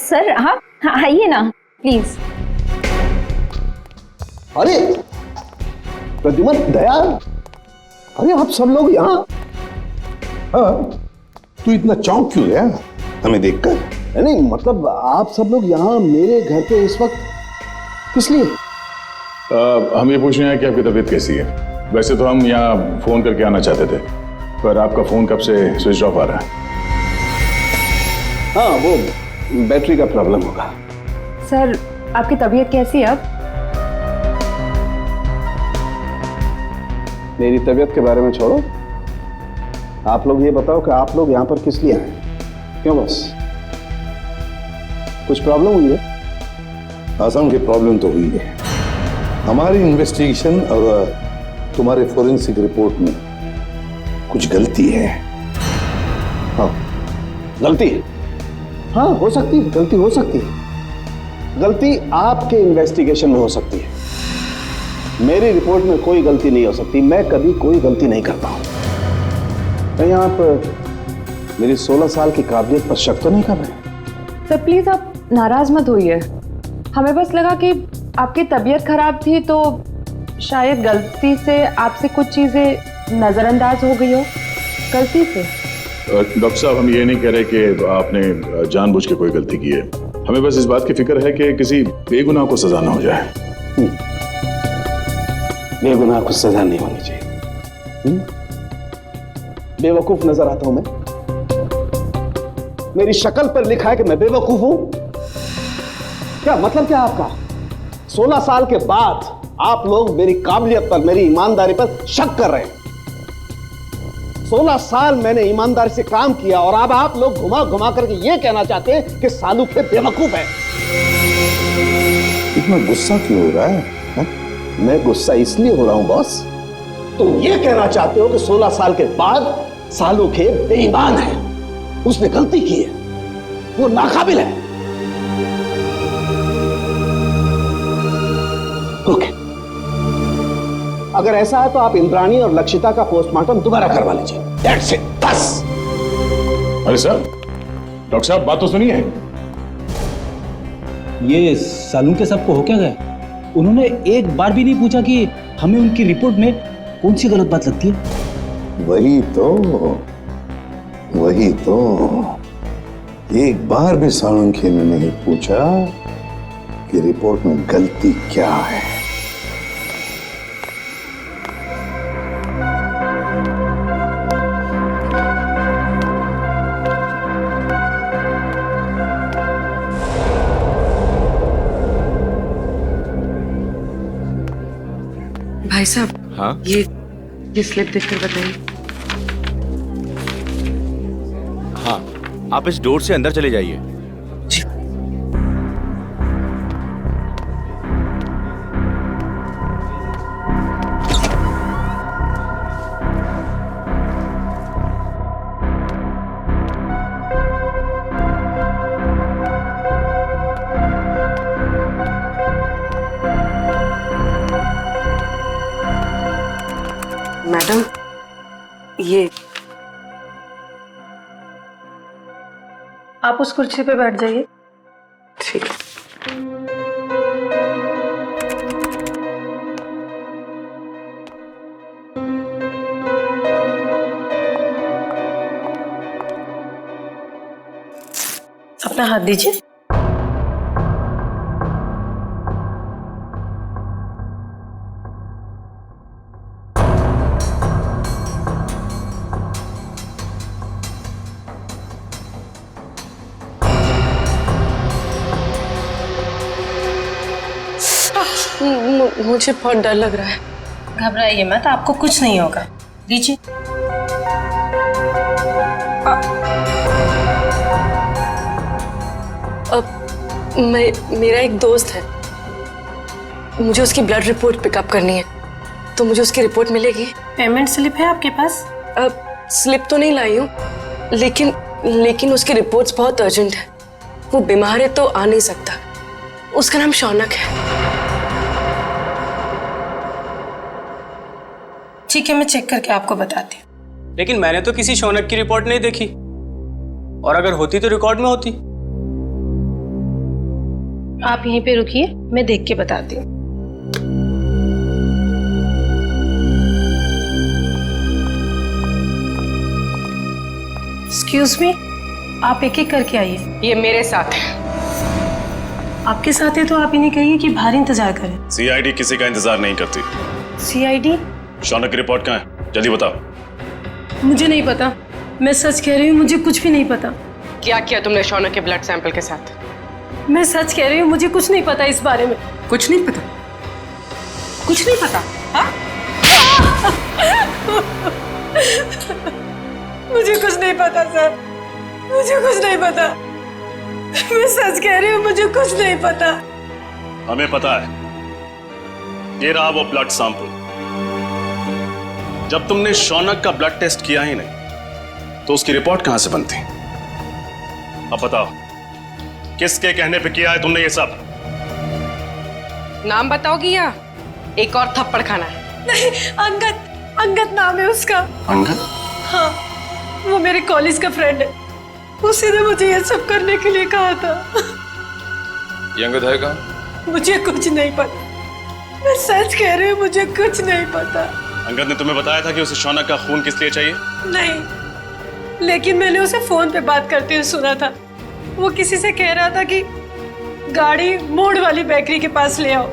सर आप आइए ना प्लीज। अरे प्रद्युमन, दया, अरे आप सब लोग यहाँ। हाँ, तू इतना चौंक क्यों गया हमें देखकर? नहीं मतलब आप सब लोग यहाँ मेरे घर पे इस वक्त किस लिए? हम ये पूछ रहे हैं कि आपकी तबीयत कैसी है। वैसे तो हम यहाँ फोन करके आना चाहते थे, पर आपका फोन कब से स्विच ऑफ आ रहा है। हाँ, वो बैटरी का प्रॉब्लम होगा। सर आपकी तबीयत कैसी है अब? मेरी तबीयत के बारे में छोड़ो, आप लोग ये बताओ कि आप लोग यहाँ पर किस लिए आए? क्यों बस कुछ प्रॉब्लम हुई है? आसाम की प्रॉब्लम तो हुई है। हमारी इन्वेस्टिगेशन और तुम्हारे फोरेंसिक रिपोर्ट में कुछ गलती है। हाँ, गलती? हाँ, हो सकती है, गलती हो सकती है। गलती आपके इन्वेस्टिगेशन में हो सकती है, मेरी रिपोर्ट में कोई गलती नहीं हो सकती। मैं कभी कोई गलती नहीं करता हूं। कहीं आप मेरी 16 साल की काबिलियत पर शक तो नहीं कर रहे? सर प्लीज आप नाराज मत होइए, हमें बस लगा कि आपकी तबीयत खराब थी तो शायद गलती से आपसे कुछ चीजें नजरअंदाज हो गई हो, गलती से। डॉक्टर साहब, हम ये नहीं कह रहे कि आपने जानबूझ के कोई गलती की है। हमें बस इस बात की फिक्र है कि किसी बेगुनाह को सजा ना हो जाए। बेगुनाह को सजा नहीं होनी चाहिए। बेवकूफ नजर आता हूं मैं? मेरी शक्ल पर लिखा है कि मैं बेवकूफ हूं? क्या मतलब क्या आपका? 16 साल के बाद आप लोग मेरी काबिलियत पर, मेरी ईमानदारी पर शक कर रहे हैं। 16 साल मैंने ईमानदारी से काम किया और अब आप लोग घुमा घुमा करके ये कहना चाहते हैं कि सालुंके बेवकूफ है। इतना गुस्सा क्यों हो रहा है? मैं गुस्सा इसलिए हो रहा हूं बॉस, तुम ये कहना चाहते हो कि 16 साल के बाद सालुंके बेईमान है, उसने गलती की है, वो नाकाबिल है। ओके, अगर ऐसा है तो आप इंद्राणी और लक्षिता का पोस्टमार्टम दोबारा करवा लीजिए। That's it, बस। अरे सर, डॉक्टर साहब बात तो सुनिए। ये सालुंके साहब को हो क्या गया? उन्होंने एक बार भी नहीं पूछा कि हमें उनकी रिपोर्ट में कौन सी गलत बात लगती है। वही तो एक बार भी सालुंके ने नहीं पूछा कि रिपोर्ट में गलती क्या है। भाई साहब, हाँ? ये स्लिप देखकर बताइए। हाँ, आप इस डोर से अंदर चले जाइए। मैडम, ये आप उस कुर्सी पे बैठ जाइए। ठीक है। अपना हाथ दीजिए। मुझे बहुत डर लग रहा है। घबराइए मत, आपको कुछ नहीं होगा। दीजिए। मेरा एक दोस्त है, मुझे उसकी ब्लड रिपोर्ट पिकअप करनी है, तो मुझे उसकी रिपोर्ट मिलेगी? पेमेंट स्लिप है आपके पास? स्लिप तो नहीं लाई हूँ, लेकिन उसकी रिपोर्ट्स बहुत अर्जेंट है। वो बीमार है तो आ नहीं सकता। उसका नाम शौनक है। ठीक है, मैं चेक करके आपको बताती हूँ। लेकिन मैंने तो किसी शौनक की रिपोर्ट नहीं देखी, और अगर होती तो रिकॉर्ड में होती। आप यहीं पे रुकिए, मैं देख के बताती हूँ। एक्सक्यूज मी, आप एक एक करके आइए। ये मेरे साथ है। आपके साथ है तो आप इन्हें कहिए कि बाहर इंतजार करें। सीआईडी किसी का इंतजार नहीं करती। सीआईडी? शौनक की रिपोर्ट कहाँ है? जल्दी बताओ। मुझे नहीं पता, मैं सच कह रही हूँ, मुझे कुछ भी नहीं पता। क्या किया तुमने शौनक के ब्लड सैंपल के साथ? मैं सच कह रही हूँ, मुझे कुछ नहीं पता इस बारे में। कुछ नहीं पता? कुछ नहीं पता? हाँ? मुझे कुछ नहीं पता सर, मुझे कुछ नहीं पता। मैं सच कह रही हूँ, मुझे कुछ नहीं पता। हमें पता है। ये रहा वो ब्लड सैंपल। जब तुमने शौनक का ब्लड टेस्ट किया ही नहीं, तो उसकी रिपोर्ट कहां से बनती? अब बताओ, किसके कहने पे किया है तुमने ये सब? नाम बताओगी या एक और थप्पड़ खाना है? नहीं, अंगद नाम है उसका। अंगद? हाँ, वो मेरे कॉलेज का फ्रेंड है। उसी ने मुझे ये सब करने के लिए कहा था। ये अंगद है कहाँ? मुझे कुछ नहीं पता, मैं सच कह रही हूँ, मुझे कुछ नहीं पता। अंगद ने तुम्हें बताया था कि उसे शौनक का खून किस लिए चाहिए? नहीं, लेकिन मैंने उसे फोन पे बात करते हुए सुना था। वो किसी से कह रहा था कि गाड़ी मोड़ वाली बेकरी के पास ले आओ।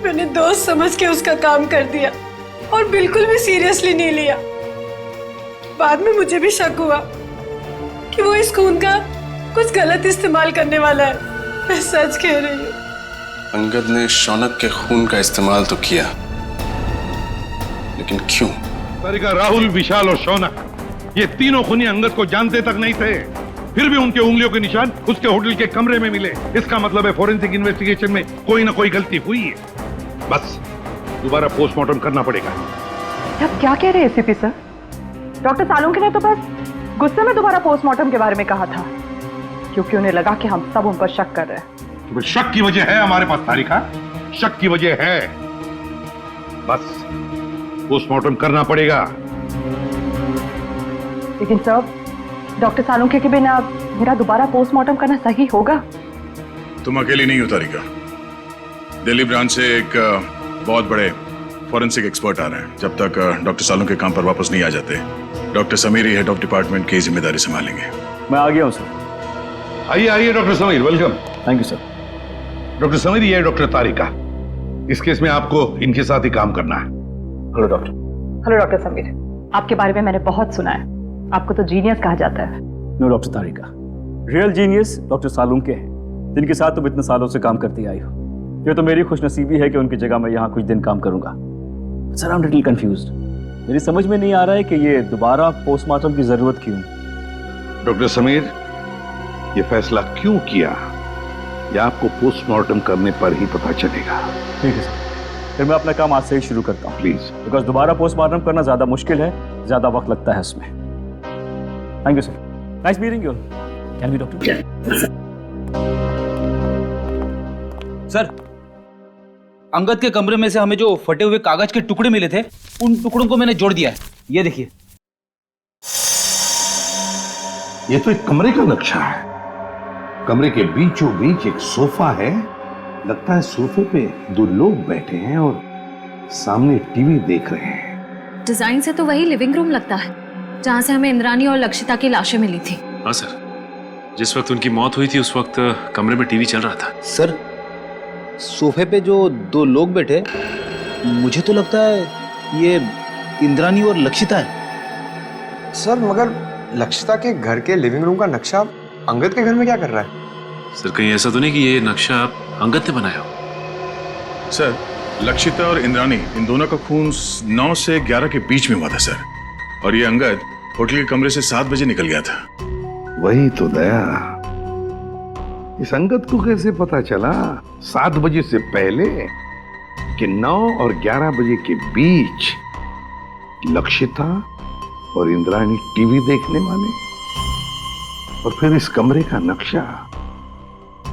मैंने दोस्त समझ के उसका काम कर दिया और बिल्कुल भी सीरियसली नहीं लिया। बाद में मुझे भी शक हुआ कि वो इस खून का कुछ गलत इस्तेमाल करने वाला है। मैं सच कह रही हूँ। अंगद ने शौनक के खून का इस्तेमाल तो किया, लेकिन क्यों? तारिका, राहुल, विशाल और शौनक, ये तीनों खूनी अंगद को जानते तक नहीं थे। फिर भी उनके उंगलियों के निशान उसके होटल के कमरे में मिले। इसका मतलब है फोरेंसिक इन्वेस्टिगेशन में कोई ना कोई गलती हुई है। बस दोबारा पोस्टमार्टम करना पड़ेगा। आप क्या कह रहे हैं एसीपी सर? डॉक्टर सालुंके ने तो बस गुस्से में दोबारा पोस्टमार्टम के बारे में कहा था, क्योंकि उन्हें लगा कि हम सब उन पर शक कर रहे हैं। तो शक की वजह है हमारे पास तारिका, शक की वजह है। बस पोस्टमार्टम करना पड़ेगा। लेकिन सर, डॉक्टर सालुंके के बिना मेरा दोबारा पोस्टमार्टम करना सही होगा? तुम अकेली नहीं हो तारिका। दिल्ली ब्रांच से एक बहुत बड़े फॉरेंसिक एक्सपर्ट आ रहे हैं। जब तक डॉक्टर सालुंके काम पर वापस नहीं आ जाते, doctor Sameer he head of department की जिम्मेदारी संभालेंगे। मैं आ गया हूं सर। आइए आइए doctor Sameer, welcome. Thank you sir. Doctor Sameer, ये है डॉक्टर तारिका। इस केस में आपको इनके साथ ही काम करना है। Hello doctor. Hello doctor Sameer, आपके बारे में मैंने बहुत सुना है। आपको तो जीनियस कहा जाता है। नो डॉक्टर तारिका, रियल जीनियस डॉक्टर सालुंके हैं, जिनके साथ तुम इतने सालों से काम करती आई हो। ये तो मेरी खुशनसीबी है कि उनकी जगह मैं यहाँ कुछ दिन काम करूंगा। Sir, I am little confused. मेरी समझ में नहीं आ रहा है कि ये दोबारा पोस्टमार्टम की जरूरत क्यों? डॉक्टर समीर, ये फैसला क्यों किया, ये आपको पोस्टमार्टम करने पर ही पता चलेगा। ठीक है सर, फिर मैं अपना काम आज से ही शुरू करता हूँ प्लीज। बिकॉज दोबारा पोस्टमार्टम करना ज्यादा मुश्किल है, ज्यादा वक्त लगता है इसमें। Thank you sir. Nice meeting you. Can we doctor? Sir, Angad के कमरे में से हमें जो फटे हुए कागज के टुकड़े मिले थे, उन टुकड़ों को मैंने जोड़ दिया है। ये देखिए। ये तो एक कमरे का नक्शा है। कमरे के बीचों बीच एक सोफा है। लगता है सोफे पे दो लोग बैठे हैं और सामने टीवी देख रहे हैं। डिजाइन से तो वही लिविंग रूम लगता है जहां से हमें इंद्रानी और लक्षिता की लाशें मिली थी। हाँ सर, जिस वक्त उनकी मौत हुई थी उस वक्त कमरे में टीवी चल रहा था। सर, सोफे पे जो दो लोग बैठे, मुझे तो लगता है ये इंद्रानी और लक्षिता है। सर मगर लक्षिता के घर के लिविंग रूम का नक्शा अंगद के घर में क्या कर रहा है? सर कहीं ऐसा तो नहीं कि ये नक्शा अंगद ने बनाया हो? सर, लक्षिता और इंद्रानी इन दोनों का खून 9 से 11 के बीच में हुआ था सर, और ये अंगद होटल के कमरे से 7 बजे निकल गया था। वही तो दया, इस अंगद को कैसे पता चला 7 बजे से पहले कि 9 और 11 बजे के बीच लक्षिता और इंद्राणी टीवी देखने वाले? और फिर इस कमरे का नक्शा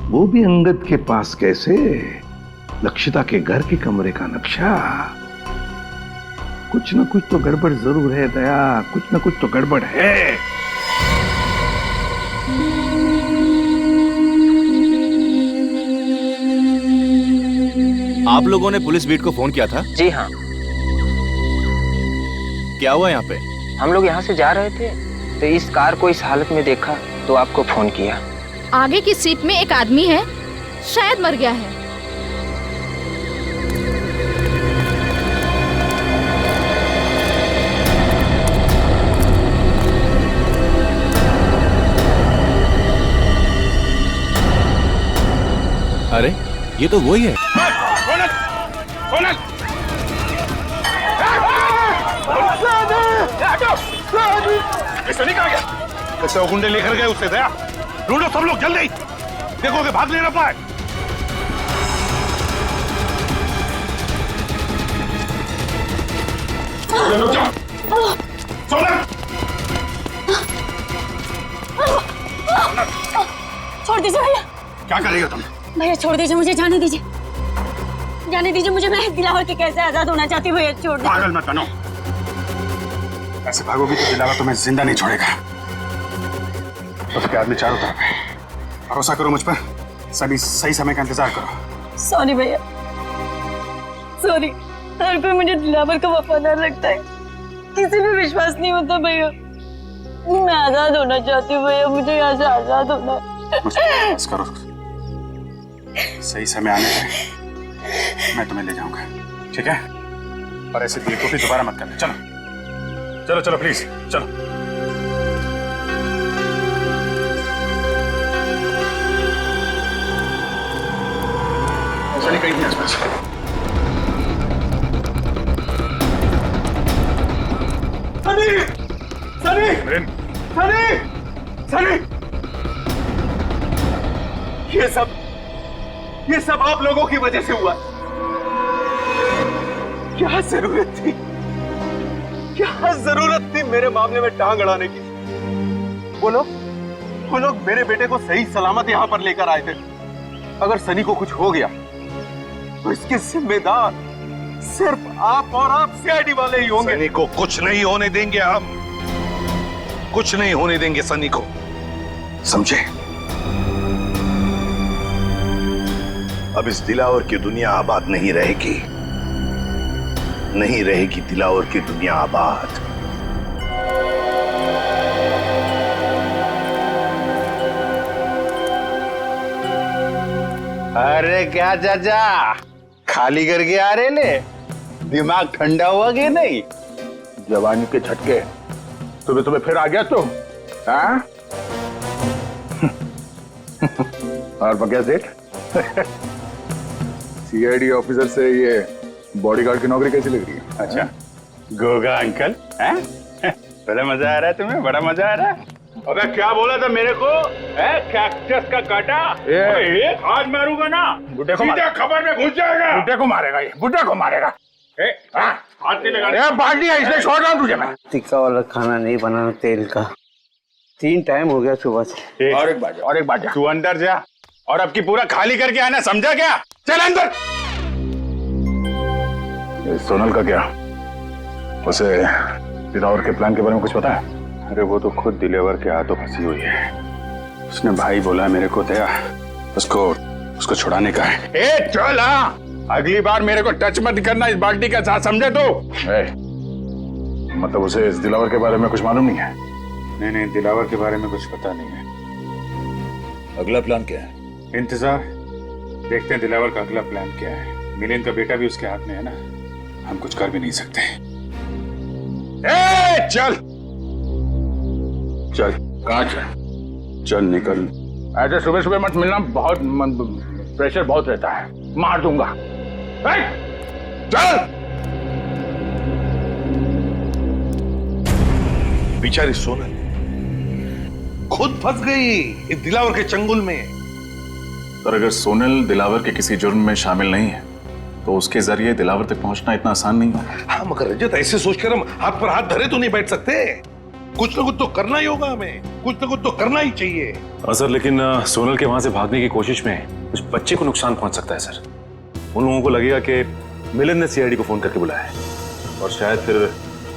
वो भी अंगद के पास कैसे? लक्षिता के घर के कमरे का नक्शा। कुछ ना कुछ तो गड़बड़ जरूर है दया, कुछ ना कुछ तो गड़बड़ है। आप लोगों ने पुलिस बीट को फोन किया था? जी हाँ। क्या हुआ यहाँ पे? हम लोग यहाँ से जा रहे थे तो इस कार को इस हालत में देखा तो आपको फोन किया। आगे की सीट में एक आदमी है, शायद मर गया है। अरे ये तो वही है। सनी कहाँ गया? ऐसे गुंडे लेकर गए उससे दया। ढूंढो सब लोग जल्दी, देखो कि भाग नहीं ना पाए। छोड़ दीजिए भैया। क्या करेगा तुम? भैया छोड़ दीजिए, मुझे जाने दीजिए, जाने दीजिए मुझे। मैं दिलावर के कैसे आजाद होना चाहती हूँ भैया, छोड़ दीजिए। पागल मत बनो, ऐसे भागोगी तो दिलावर तुम्हें जिंदा नहीं छोड़ेगा। उसके आदमी चारों तरफ है, भरोसा करो मुझ पर, सभी सही समय का इंतजार करो। सॉरी भैया, सॉरी। हर कोई मुझे दिलावर का वफादार लगता है, किसी पे विश्वास नहीं होता भैया। मैं आजाद होना चाहती हूँ भैया, मुझे यहाँ से आजाद होना है। बस करो, सही समय आने पर मैं तुम्हें ले जाऊंगा, ठीक है? और ऐसे बेवकूफी दोबारा मत करना। चलो चलो चलो प्लीज चलो। चलिए कहीं नहीं आसपास। सनी! सनी! सनी! सनी! ये सब आप लोगों की वजह से हुआ। क्या जरूरत थी, क्या जरूरत थी मेरे मामले में टांग अड़ाने की? वो लोग मेरे बेटे को सही सलामत यहां पर लेकर आए थे। अगर सनी को कुछ हो गया तो इसके जिम्मेदार सिर्फ आप और आप सीआईडी वाले ही होंगे। सनी को कुछ नहीं होने देंगे, हम कुछ नहीं होने देंगे सनी को, समझे? अब इस दिलावर की दुनिया आबाद नहीं रहेगी, नहीं रहेगी दिलावर की दुनिया आबाद। अरे क्या चाचा, खाली करके आ रहे ले? दिमाग ठंडा हुआ कि नहीं? जवानी के झटके तुम्हें फिर आ गया तो? हाँ? और बगैर सेठ सीआईडी ऑफिसर से ये बॉडीगार्ड की नौकरी कैसी लग रही है? अच्छा, गोगा अंकल, हैं? बड़ा मजा आ रहा है तुम्हें? बड़ा मजा आ रहा है? अबे क्या बोला था मेरे को? कैक्टस का काटा एक हाथ मारूंगा ना, बुड्ढे को सीधा खबर में घुस जाएगा। बुड्ढे को मारेगा ये, बुड्ढे को मारेगा। हाथ नहीं लगा, बाल्टी है इसलिए छोड़ रहा हूं तुझे मैं। टिक्का वाला खाना नहीं बनाना तेल का, 3 टाइम हो गया सुबह से। और एक बात जा, तू अंदर जा और अब की पूरा खाली करके आना, समझा क्या? चल अंदर। सोनल का क्या? उसे दिलावर के प्लान के बारे में कुछ पता है? अरे वो तो खुद दिलावर के हाथों फंसी हुई है। उसने भाई बोला मेरे को दया, उसको छुड़ाने का है। ए चल, अगली बार मेरे को टच मत करना इस बाल्टी के साथ, समझे तू? मतलब उसे इस दिलावर के बारे में कुछ मालूम नहीं है? नहीं, दिलावर के बारे में कुछ पता नहीं है। अगला प्लान क्या है? इंतजार, देखते हैं दिलावर का अगला प्लान क्या है। मिलिंद का बेटा भी उसके हाथ में है ना, हम कुछ कर भी नहीं सकते। चल चल, कहाँ चल निकल। ऐसे सुबह सुबह मत मिलना, बहुत प्रेशर बहुत रहता है, मार दूंगा। चल। बेचारी सोनल खुद फंस गई इस दिलावर के चंगुल में। पर अगर सोनल दिलावर के किसी जुर्म में शामिल नहीं है तो उसके जरिए दिलावर तक पहुंचना इतना आसान नहीं होगा। हाँ मगर रजत, ऐसे सोचकर हम हाथ पर हाथ धरे तो नहीं बैठ सकते। कुछ ना कुछ तो करना ही होगा हमें, कुछ ना कुछ तो करना ही चाहिए। सर लेकिन सोनल के वहां से भागने की कोशिश में उस बच्चे को नुकसान पहुंच सकता है सर। उन लोगों को लगेगा कि मिलन ने सीआईडी को फोन करके बुलाया है और शायद फिर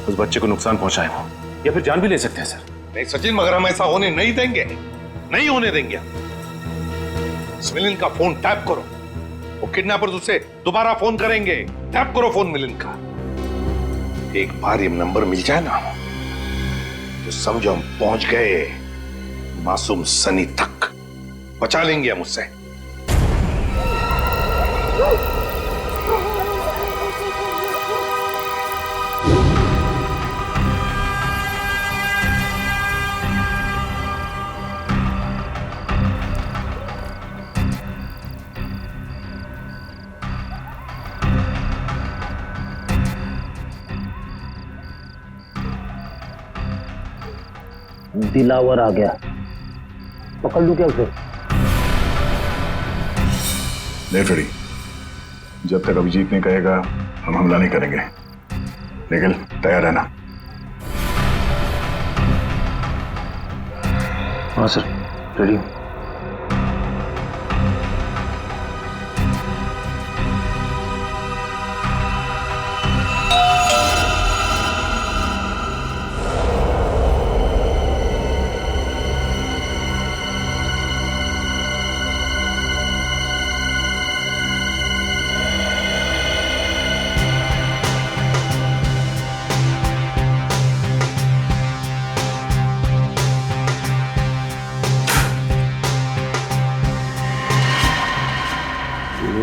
उस बच्चे को नुकसान पहुंचाए हो या फिर जान भी ले सकते हैं सर। नहीं सचिन, मगर हम ऐसा होने नहीं देंगे, नहीं होने देंगे। मिलिन का फोन टैप करो, वो किडनैपर्स उसे दोबारा फोन करेंगे। टैप करो फोन मिलिन का। एक बार ये नंबर मिल जाए ना तो समझो हम पहुंच गए मासूम सनी तक। बचा लेंगे हम उससे। दिलावर आ गया, पकड़ लूं क्या उसे? नहीं फ्रेडी, जब तक अभिजीत नहीं कहेगा हम हमला नहीं करेंगे, लेकिन तैयार रहना। हाँ सर, रेडी।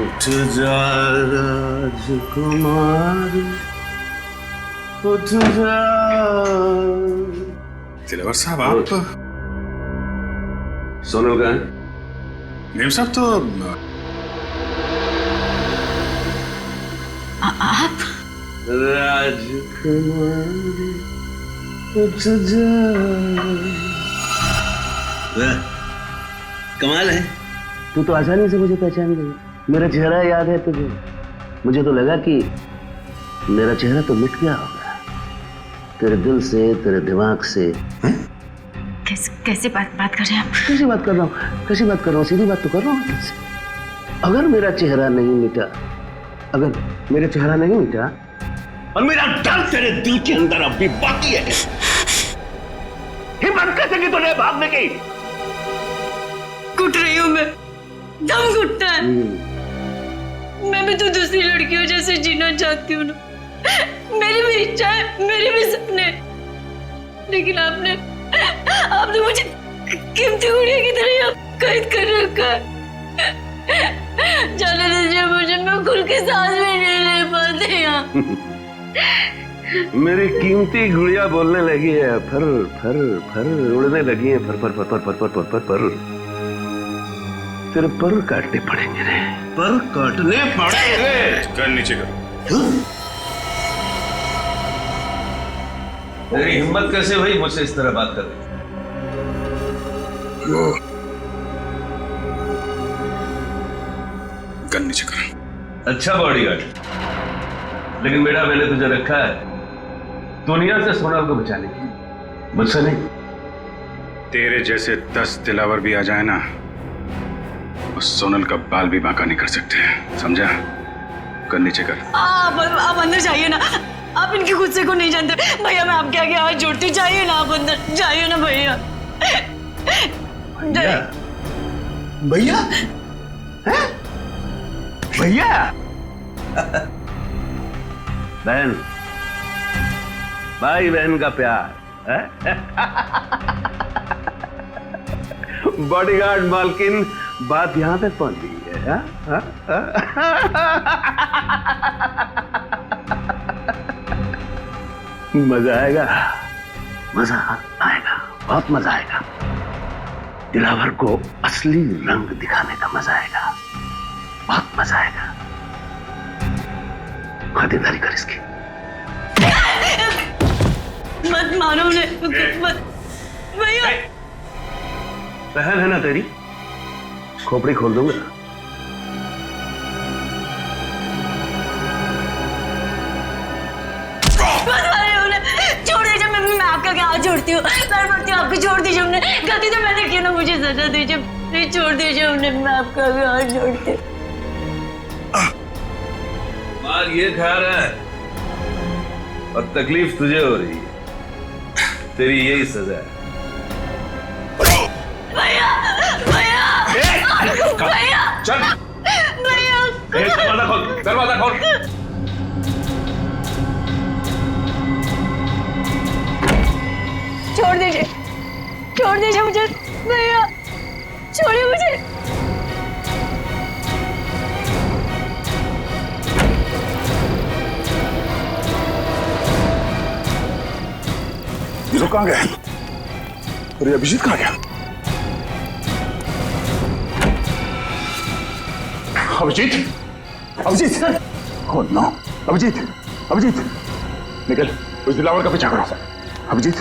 उठ जा राजकुमार, उठ जा। दिलावर साहब, आप सोनल का है? मेम साहब तो आप राजकुमार, उठ जा। कमाल है, तू तो आसानी से मुझे पहचान गई। मेरा चेहरा याद है तुझे? मुझे तो लगा कि मेरा चेहरा तो मिट गया होगा तेरे दिल से, तेरे दिमाग से। कैसे बात कर रहे हैं आप? कैसी बात कर रहा हूँ? कैसी बात कर रहा हूँ? सीधी बात तो कर रहा हूँ तुझसे। अगर मेरा चेहरा नहीं मिटा, अगर मेरा चेहरा नहीं मिटा और मेरा डर तेरे दिल के अंदर अब भी बाकी है, हिम्मत कैसे की तूने भागने की? घुट रही हूं मैं, दम घुटता है। मैं भी तो दूसरी लड़कियों जैसे जीना चाहती हूँ ना। मेरी भी इच्छा है, मेरे भी सपने, लेकिन आपने मुझे कीमती गुड़िया की तरह कैद कर रखा है। जाने दीजिए मुझे, मैं खुल के सांस भी नहीं ले पाती यहाँ। मेरी कीमती गुड़िया बोलने लगी है, फर फर फर उड़ने लगी है, फर फर फर फर फर फर फर फर फर। तेरे पर काटने पड़ेंगे रे, पर काटने पड़ेंगे। कर नीचे करो। मेरी हिम्मत कैसे हुई मुझसे इस तरह बात करने? गन नीचे करो। अच्छा बॉडीगार्ड, लेकिन बेटा मैंने तुझे रखा है दुनिया से सोनल को बचाने के लिए, मुझसे नहीं। तेरे जैसे 10 दिलावर भी आ जाए ना, उस सोनल का बाल भी बांका नहीं कर सकते, समझा? गन नीचे कर। आप अंदर जाइए ना, आप इनके गुस्से को नहीं जानते भैया। मैं आपके आगे हाथ जोड़ती, जाइए ना, आप अंदर जाइए ना भैया। भैया भैया बहन, भाई बहन का प्यार है? बॉडीगार्ड मालकिन, बात यहाँ तक पहुंच गई है। मजा आएगा, मजा आएगा, बहुत मजा आएगा। दिलावर को असली रंग दिखाने का मजा आएगा, बहुत मजा आएगा। खातिरदारी कर इसकी। मत मारो उन्हें, मत भैया। पहल है ना तेरी, खोपड़ी खोल दूंगा। छोड़ दीजिए, मैं आपका क्या हाथ जोड़ती हूँ, पैर पड़ती हूँ आपको, छोड़ दीजिए उन्हें। गलती तो मैंने की ना, मुझे सजा दीजिए प्लीज, छोड़ दीजिए उन्हें, मैं आपका भी हाथ जोड़ती हूँ। मार ये खा रहा है और तकलीफ तुझे हो रही है, तेरी यही सजा है। भैया भैया भैया चल भैया, दरवाजा खोल, दरवाजा खोल। छोड़ दीजिए मुझे भैया, छोड़िए मुझे। ये लोग कहाँ गए? और ये अभिजीत कहाँ गया? अभिजीत, अभिजीत, ओह नो, अभिजीत, अभिजीत, निकल, उस दिलावर का पीछा करो। अभिजीत,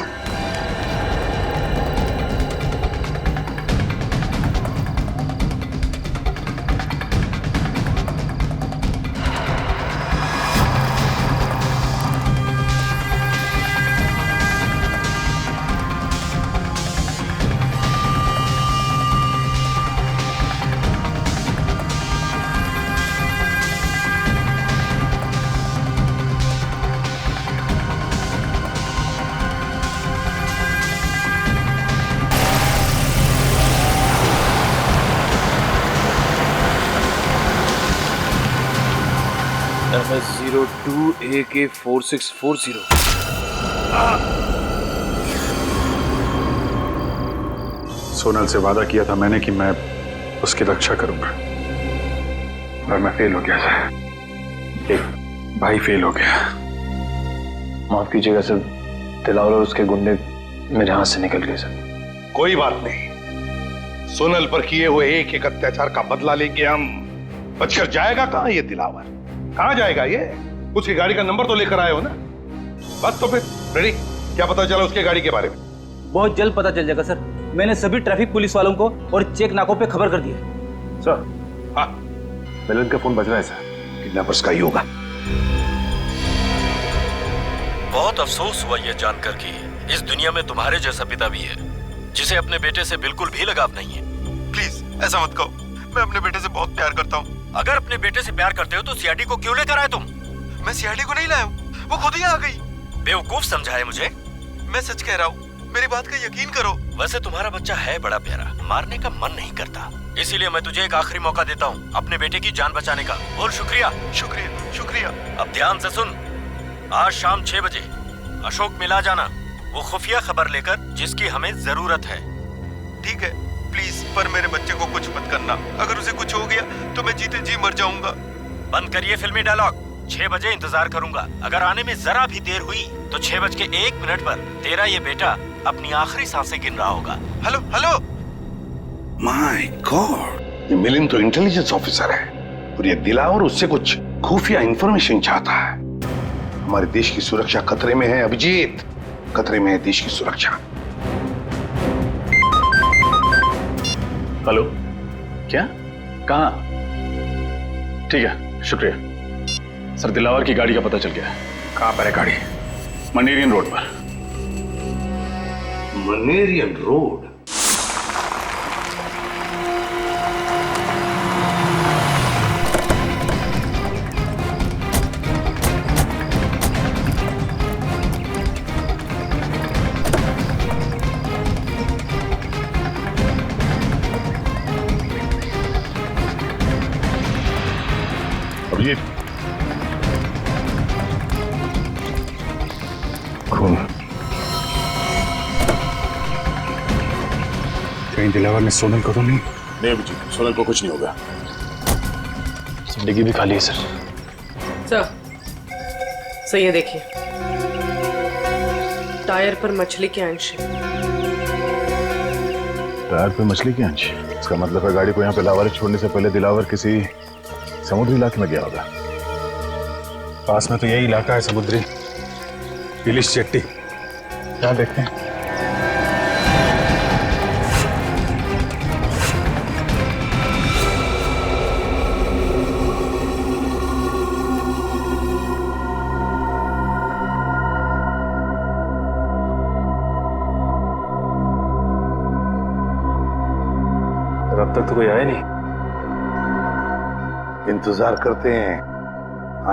MS02AK4640। सोनल से वादा किया था मैंने कि मैं उसकी रक्षा करूंगा, और मैं फेल हो गया सर। एक भाई फेल हो गया। माफ कीजिएगा सर, दिलावर और उसके गुंडे मेरे हाथ से निकल गए सर। कोई बात नहीं, सोनल पर किए हुए एक एक अत्याचार का बदला लेके हम। बचकर जाएगा कहां ये दिलावर? कहां जाएगा ये? उसकी गाड़ी का नंबर तो लेकर आए हो ना? बस तो फिर रेडी। क्या पता चला उसके गाड़ी के बारे में? बहुत जल्द पता चल जाएगा सर। मैंने सभी ट्रैफिक पुलिस वालों को और चेक नाकों पे खबर कर दी है। सर, हाँ, मिलन का फोन बज रहा है सर। किडनैपर्स का ही होगा। बहुत अफसोस हुआ यह जानकर कि इस दुनिया में तुम्हारे जैसा पिता भी है, जिसे अपने बेटे से बिल्कुल भी लगाव नहीं है। प्लीज ऐसा मत कहो, मैं अपने बेटे से बहुत प्यार करता हूँ। अगर अपने बेटे से प्यार करते हो तो सीआईडी को क्यों लेकर आए तुम? मैं सीआईडी को नहीं लाया हूँ, वो खुद ही आ गई। बेवकूफ समझा है मुझे? मैं सच कह रहा हूँ, मेरी बात का यकीन करो। वैसे तुम्हारा बच्चा है बड़ा प्यारा, मारने का मन नहीं करता, इसीलिए मैं तुझे एक आखिरी मौका देता हूँ अपने बेटे की जान बचाने का। बोल शुक्रिया। शुक्रिया शुक्रिया। अब ध्यान से सुन, आज शाम 6 बजे अशोक मिला जाना, वो खुफिया खबर लेकर जिसकी हमें जरूरत है। ठीक है, प्लीज, पर मेरे बच्चे को कुछ मत करना। अगर उसे कुछ हो गया तो मैं जीते जी मर जाऊंगा। बंद करिए फिल्मी डायलॉग। 6 बजे इंतजार करूंगा। अगर आने में जरा भी देर हुई तो 6:01 पर तेरा ये बेटा अपनी आखिरी सांसें गिन रहा होगा। Hello hello. माय गॉड, ये मिलिंद तो इंटेलिजेंस ऑफिसर है और ये दिलावर उससे कुछ खुफिया इंफॉर्मेशन चाहता है। हमारे देश की सुरक्षा खतरे में है अभिजीत, खतरे में है देश की सुरक्षा। हेलो, क्या? कहाँ? ठीक है, शुक्रिया सर। दिलावर की गाड़ी का पता चल गया है। कहाँ पर है गाड़ी? मनेरियन रोड पर। मनेरियन रोड? अभिजीत, खून कहीं दिलावर ने सोनल को तो नहीं? नहीं अभिजीत, सोनल को कुछ नहीं होगा। डिग्गी भी खाली है सर। सर ये देखिए, टायर पर मछली के अंश है। टायर पे मछली के अंश? इसका मतलब है गाड़ी को यहाँ पे लावारिस छोड़ने से पहले दिलावर किसी समुद्री इलाके में गया होगा। पास में तो यही इलाका है समुद्री, पिलिश चट्टी। क्या देखते हैं? अब तक तो कोई आया नहीं। इंतजार करते हैं,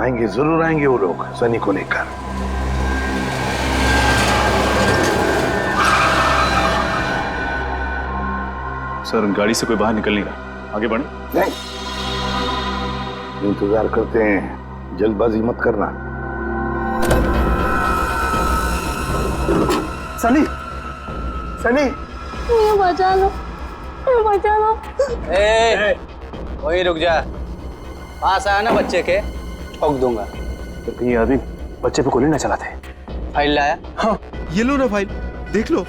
आएंगे, जरूर आएंगे वो लोग सनी को लेकर। सर गाड़ी से कोई बाहर निकल नहीं रहा, आगे बढ़े। नहीं, इंतजार करते हैं, जल्दबाजी मत करना। सनी, सनी, बचा लो, बचा लो। वही रुक जा, पास आया ना बच्चे के, ठोक दूंगा। तो कहीं आदमी बच्चे पे गोली ना चलाते। फाइल लाया? हाँ, ये लो ना फाइल, देख लो।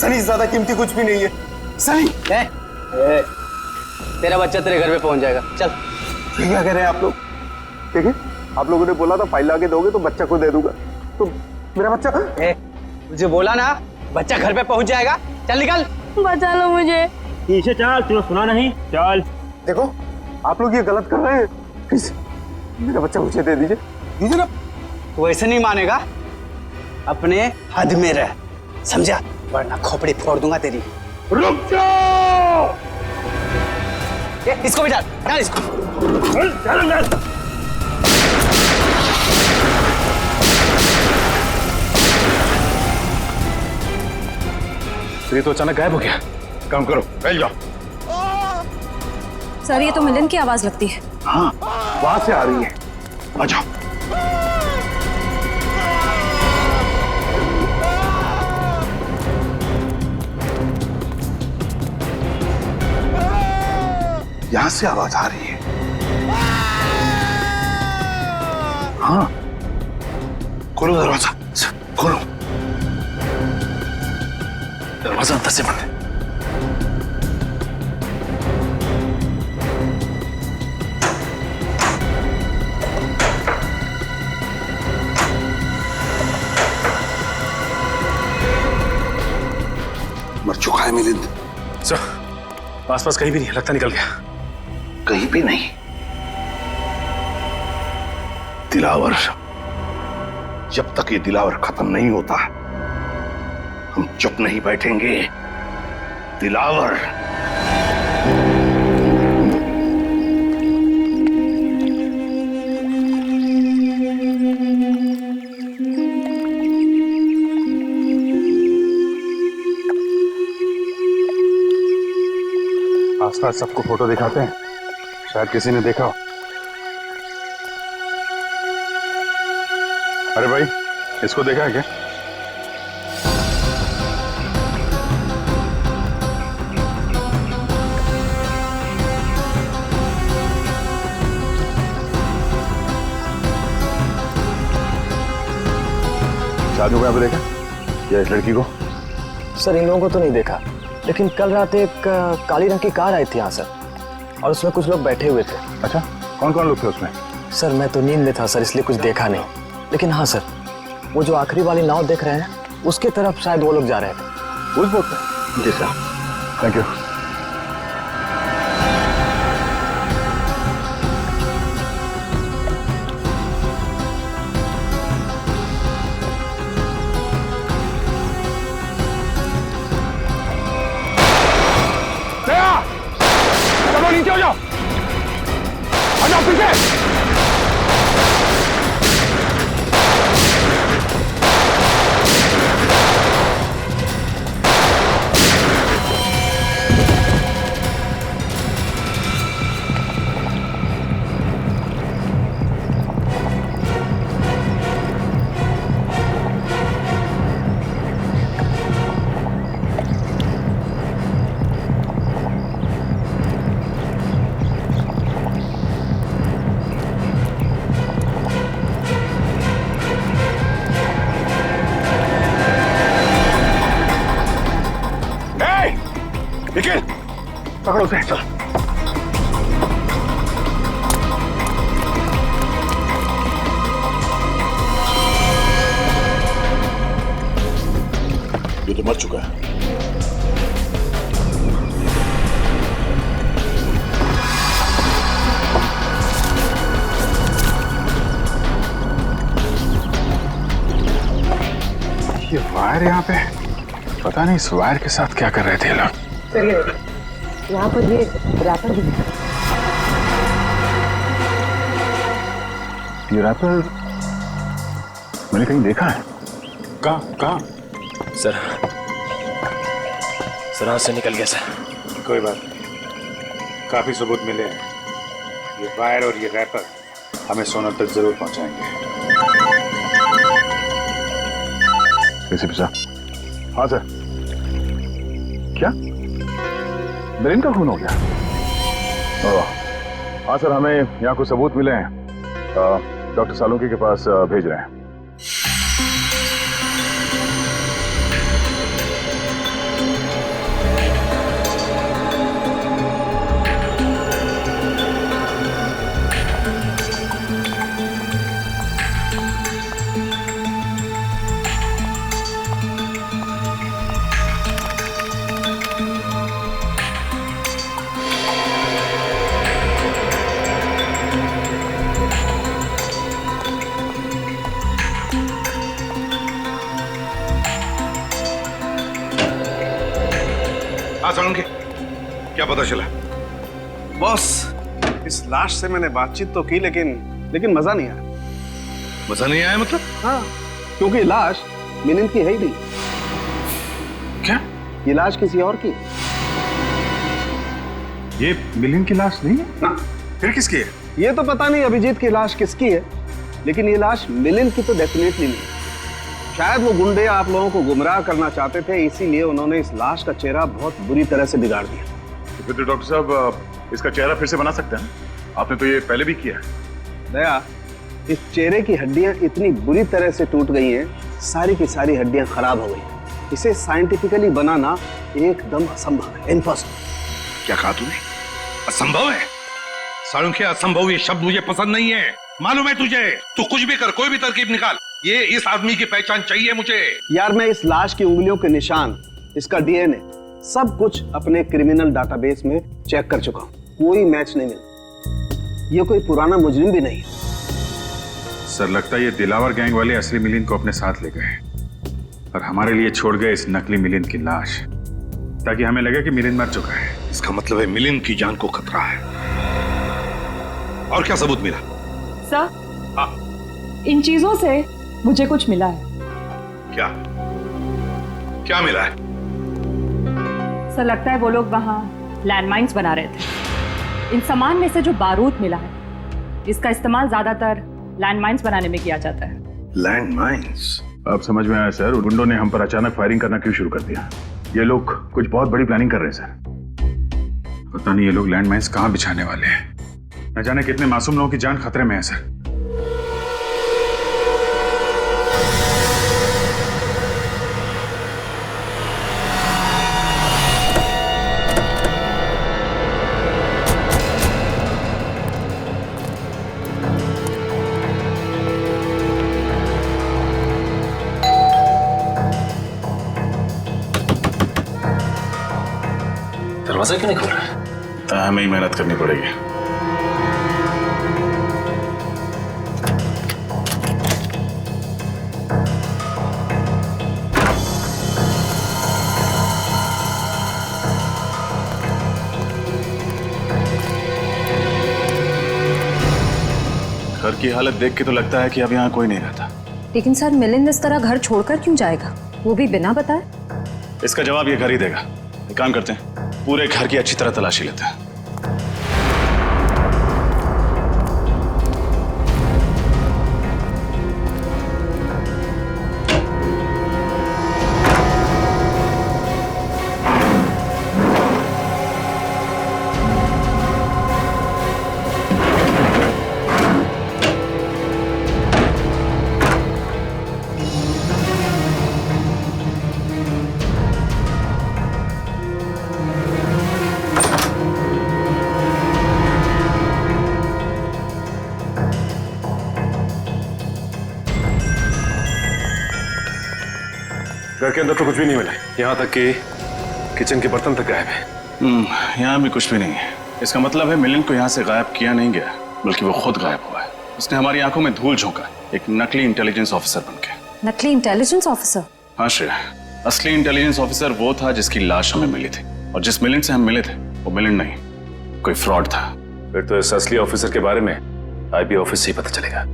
सनी ज्यादा कीमती कुछ भी नहीं है। सनी, तेरा बच्चा तेरे घर पे पहुंच जाएगा, चल। ये क्या कह रहे हैं आप लोग? देखिए, आप लोगों ने बोला था फाइल लाके दोगे तो बच्चा को दे दूंगा, तो मेरा बच्चा? मुझे बोला ना, बच्चा घर पे पहुंच जाएगा, चल निकल। बचा लो मुझे। पीछे चल, तूने सुना नहीं? चल। देखो, आप लोग ये गलत कर रहे हैं, प्लीज मेरा बच्चा मुझे दे दीजिए, दीजिए ना। तू ऐसे नहीं मानेगा, अपने हद में रह, समझा? वरना खोपड़ी फोड़ दूंगा तेरी। रुक जाओ! इसको भी डाल, डाल इसको। ये तो अचानक गायब हो गया। काम करो, बैठ जाओ। सर ये तो मिलन की आवाज लगती है। हाँ, वहां से आ रही है, आ जाओ। यहां से आवाज आ रही है। हाँ, खोलो दरवाजा, खोलो। दरवाजा अंदर से बंद है। मर चुका है मिलिंद। सर, आसपास कहीं भी नहीं है, लगता निकल गया। कहीं भी नहीं। दिलावर, जब तक ये दिलावर खत्म नहीं होता हम चुप नहीं बैठेंगे। दिलावर, आसपास सबको फोटो दिखाते हैं, शायद किसी ने देखा हो। अरे भाई, इसको देखा है क्या? शादी को यहाँ पे देखा या इस लड़की को? सर इन लोगों को तो नहीं देखा, लेकिन कल रात एक काली रंग की कार आई थी यहाँ सर, और उसमें कुछ लोग बैठे हुए थे। अच्छा, कौन कौन लोग थे उसमें? सर मैं तो नींद में था सर, इसलिए कुछ देखा नहीं, लेकिन हाँ सर, वो जो आखिरी वाली नाव देख रहे हैं, उसके तरफ शायद वो लोग जा रहे थे। उस बोट पे? जी सर। Thank you. चलो नीचे हो जाओ, आ जाओ पीछे। निखिल पकड़ो उसे, चल। ये तो मर चुका है। ये वायर यहाँ पे, पता नहीं इस वायर के साथ क्या कर रहे थे लोग। चलिए, यहाँ पर ये रैपर भी है। ये रैपर मैंने कहीं देखा है। कहाँ? सर हाथ से निकल गया सर। कोई बात नहीं, काफी सबूत मिले हैं। ये वायर और ये रैपर हमें सोनल तक जरूर पहुंचाएंगे। एसीपी साहब। हाँ सर। क्या मिलिंद का खून हो गया? हाँ सर, हमें यहाँ कुछ सबूत मिले हैं, डॉक्टर सालुंके के पास भेज रहे हैं। सालुंके, क्या पता चला? बॉस, इस लाश से मैंने बातचीत तो की, लेकिन मजा नहीं आया। मजा नहीं आया मतलब? हाँ, क्योंकि लाश मिलिंद की है ही नहीं। क्या? ये लाश किसी और की। ये मिलिंद की लाश नहीं है ना। फिर किसकी है? ये तो पता नहीं अभिजीत की लाश किसकी है, लेकिन ये लाश मिलिंद की तो डेफिनेटली नहीं। शायद वो गुंडे आप लोगों को गुमराह करना चाहते थे, इसीलिए उन्होंने इस लाश का चेहरा बहुत बुरी तरह से बिगाड़ दिया। तो फिर तो डॉक्टर साहब इसका चेहरा फिर से बना सकते हैं? आपने तो ये पहले भी किया है। दया, इस चेहरे की हड्डियां इतनी बुरी तरह से टूट गई हैं, सारी की सारी हड्डियां खराब हो गई। इसे साइंटिफिकली बनाना एकदम असंभव है, इम्पॉसिबल। क्या कहा तूने? असंभव है? सालुंके, असंभव ये शब्द मुझे पसंद नहीं है। मालूम है तुझे? तू कुछ भी कर, कोई भी तरकीब निकाल, ये इस आदमी की पहचान चाहिए मुझे। यार, मैं इस लाश की उंगलियों के निशान, इसका डीएनए, सब कुछ अपने क्रिमिनल डाटाबेस में चेक कर चुका हूं, कोई मैच नहीं मिला। ये कोई पुराना मुजरिम भी नहीं। सर, लगता है ये दिलावर गैंग वाले असली मिलिंद को अपने साथ ले गए और हमारे लिए छोड़ गए इस नकली मिलिंद की लाश, ताकि हमें लगे कि मिलिंद मर चुका है। इसका मतलब है मिलिंद की जान को खतरा है। और क्या सबूत मिला? सर, इन चीजों से मुझे कुछ मिला है। क्या? क्या मिला है? सर, लगता है वो लोग वहां लैंडमाइंस बना रहे थे। इन सामान में से जो बारूद मिला है, इसका इस्तेमाल ज्यादातर लैंडमाइंस बनाने में किया जाता है। लैंडमाइंस? अब समझ में आया सर, गुंडों ने हम पर अचानक फायरिंग करना क्यों शुरू कर दिया। ये लोग कुछ बहुत बड़ी प्लानिंग कर रहे हैं सर। पता नहीं ये लोग लैंडमाइंस कहां बिछाने वाले हैं। न जाने कितने मासूम लोगों की जान खतरे में है सर। दरवाजा क्यों नहीं खोल रहा है? तो हमें ही मेहनत करनी पड़ेगी। घर की हालत देख के तो लगता है कि अब यहाँ कोई नहीं रहता। लेकिन सर, मिलिंद इस तरह घर छोड़कर क्यों जाएगा, वो भी बिना बताए? इसका जवाब ये घर ही देगा। एक काम करते हैं, पूरे घर की अच्छी तरह तलाशी लेते हैं। घर के अंदर तो कुछ भी नहीं मिला, यहाँ तक कि किचन के बर्तन तक गायब है। यहाँ भी कुछ भी नहीं है। इसका मतलब है मिलिंद को यहाँ से गायब किया नहीं गया, बल्कि वो खुद गायब हुआ है। उसने हमारी आंखों में धूल झोंका, एक नकली इंटेलिजेंस ऑफिसर बनके। नकली इंटेलिजेंस ऑफिसर? हाँ श्रेया, असली इंटेलिजेंस ऑफिसर वो था जिसकी लाश हमें मिली थी, और जिस मिलिंद से हम मिले थे वो मिलिंद नहीं, कोई फ्रॉड था। फिर तो इस असली ऑफिसर के बारे में आईबी ऑफिस से ही पता चलेगा।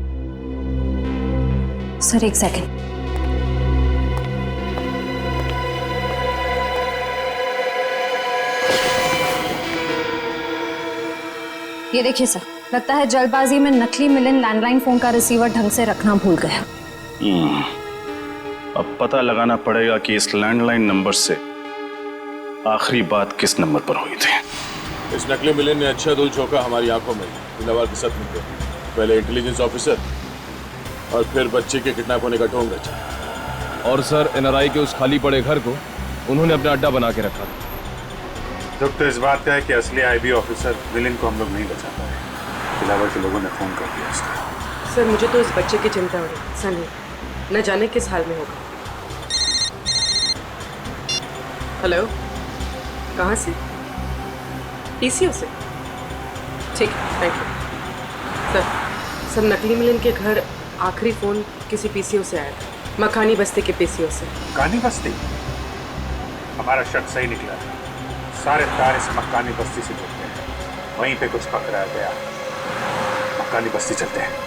सर एक सेकंड। ये देखिए सर, लगता है जल्दबाजी में नकली मिलिंद लैंडलाइन फोन का रिसीवर ढंग से रखना भूल गया। अब पता लगाना पड़ेगा कि इस लैंडलाइन नंबर से आखिरी बात किस नंबर पर हुई थी। इस नकली मिलिंद ने अच्छा धूल झोंका हमारी आंखों में दिलावर के साथ मिलकर। पहले इंटेलिजेंस ऑफिसर और फिर बच्चे के किडनैप होने का ढोंग रचा। और सर एनआरआई के उस खाली पड़े घर को उन्होंने अपना अड्डा बना के रखा था। दुख तो इस बात का है कि असली आईबी ऑफिसर मिलिंद को हम लोग नहीं बचा पाए। दिलावर के लोगों ने फोन कर दिया उसको। सर मुझे तो इस बच्चे की चिंता हो रही, सनी न जाने किस हाल में होगा। हेलो, कहाँ से? पीसीओ से? ठीक है, थैंक यू। सर नकली मिलिंद के घर आखिरी फोन किसी पीसीओ से आया था, मकानी बस्ती के पीसीओ से। मकानी बस्ती? हमारा शक सही निकला था। सारे तार इस मकानी बस्ती से जुड़ते हैं, वहीं पे कुछ पकड़ाया गया। मकानी बस्ती चलते हैं।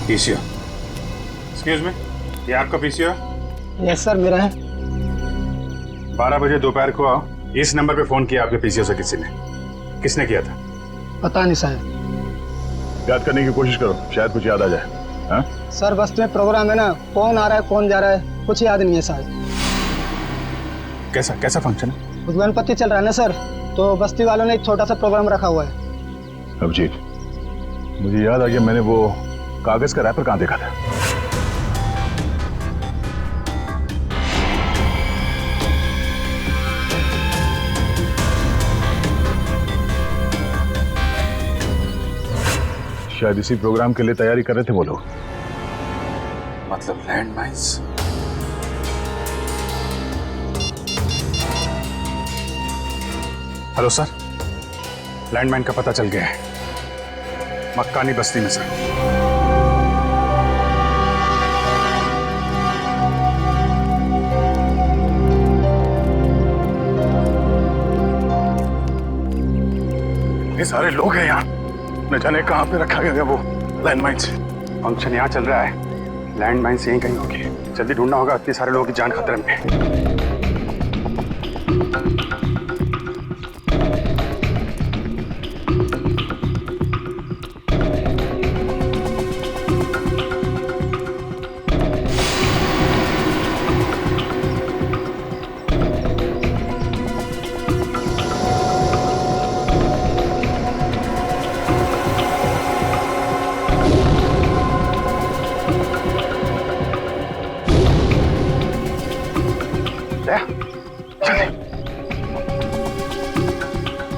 पीसीओ, एक्सक्यूज मी, ये आपका पीसीओ है? यस सर, मेरा है। 12 बजे दोपहर को आओ। इस नंबर पे फोन किया आपके पीसीओ से किसी ने? किसने किया था? पता नहीं साहब। याद करने की कोशिश करो, शायद कुछ याद आ जाए। हाँ? सर बस्ती में प्रोग्राम है ना, कौन आ रहा है कौन जा रहा है कुछ याद नहीं है साहब। कैसा फंक्शन है? गणपति चल रहा है ना सर, तो बस्ती वालों ने एक छोटा सा प्रोग्राम रखा हुआ है। अभिजीत, मुझे याद आ गया, मैंने वो कागज का रैपर कहाँ देखा था? शायद इसी प्रोग्राम के लिए तैयारी कर रहे थे वो लोग। मतलब land mines? Hello sir, landmine का पता चल गया है, मक्कानी बस्ती में सर। ये सारे लोग हैं यहाँ, न जाने कहाँ पे रखा गया है वो लैंडमाइंस। फंक्शन यहाँ चल रहा है, लैंडमाइंस यहीं कहीं होगी। जल्दी ढूंढना होगा, इतने सारे लोगों की जान खतरे में है।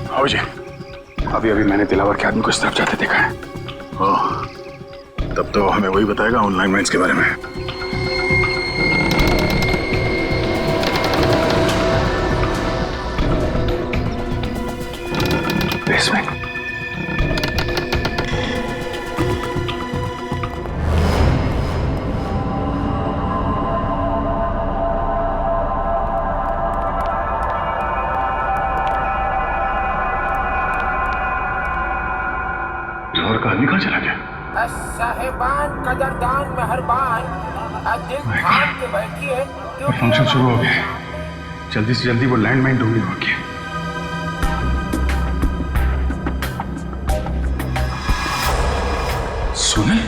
आओ जी। अभी मैंने दिलावर के आदमी को इस तरफ जाते देखा है। ओह, तब तो हमें वही बताएगा ऑनलाइन माइंस के बारे में। बेसमेंट। लाहौर का आदमी कहाँ चला गया? साहिबान कदरदान मेहरबान दिल थाम के बैठिए। फंक्शन शुरू हो गया है, जल्दी से जल्दी वो लैंडमाइन ढूंढनी होगी। सोनल?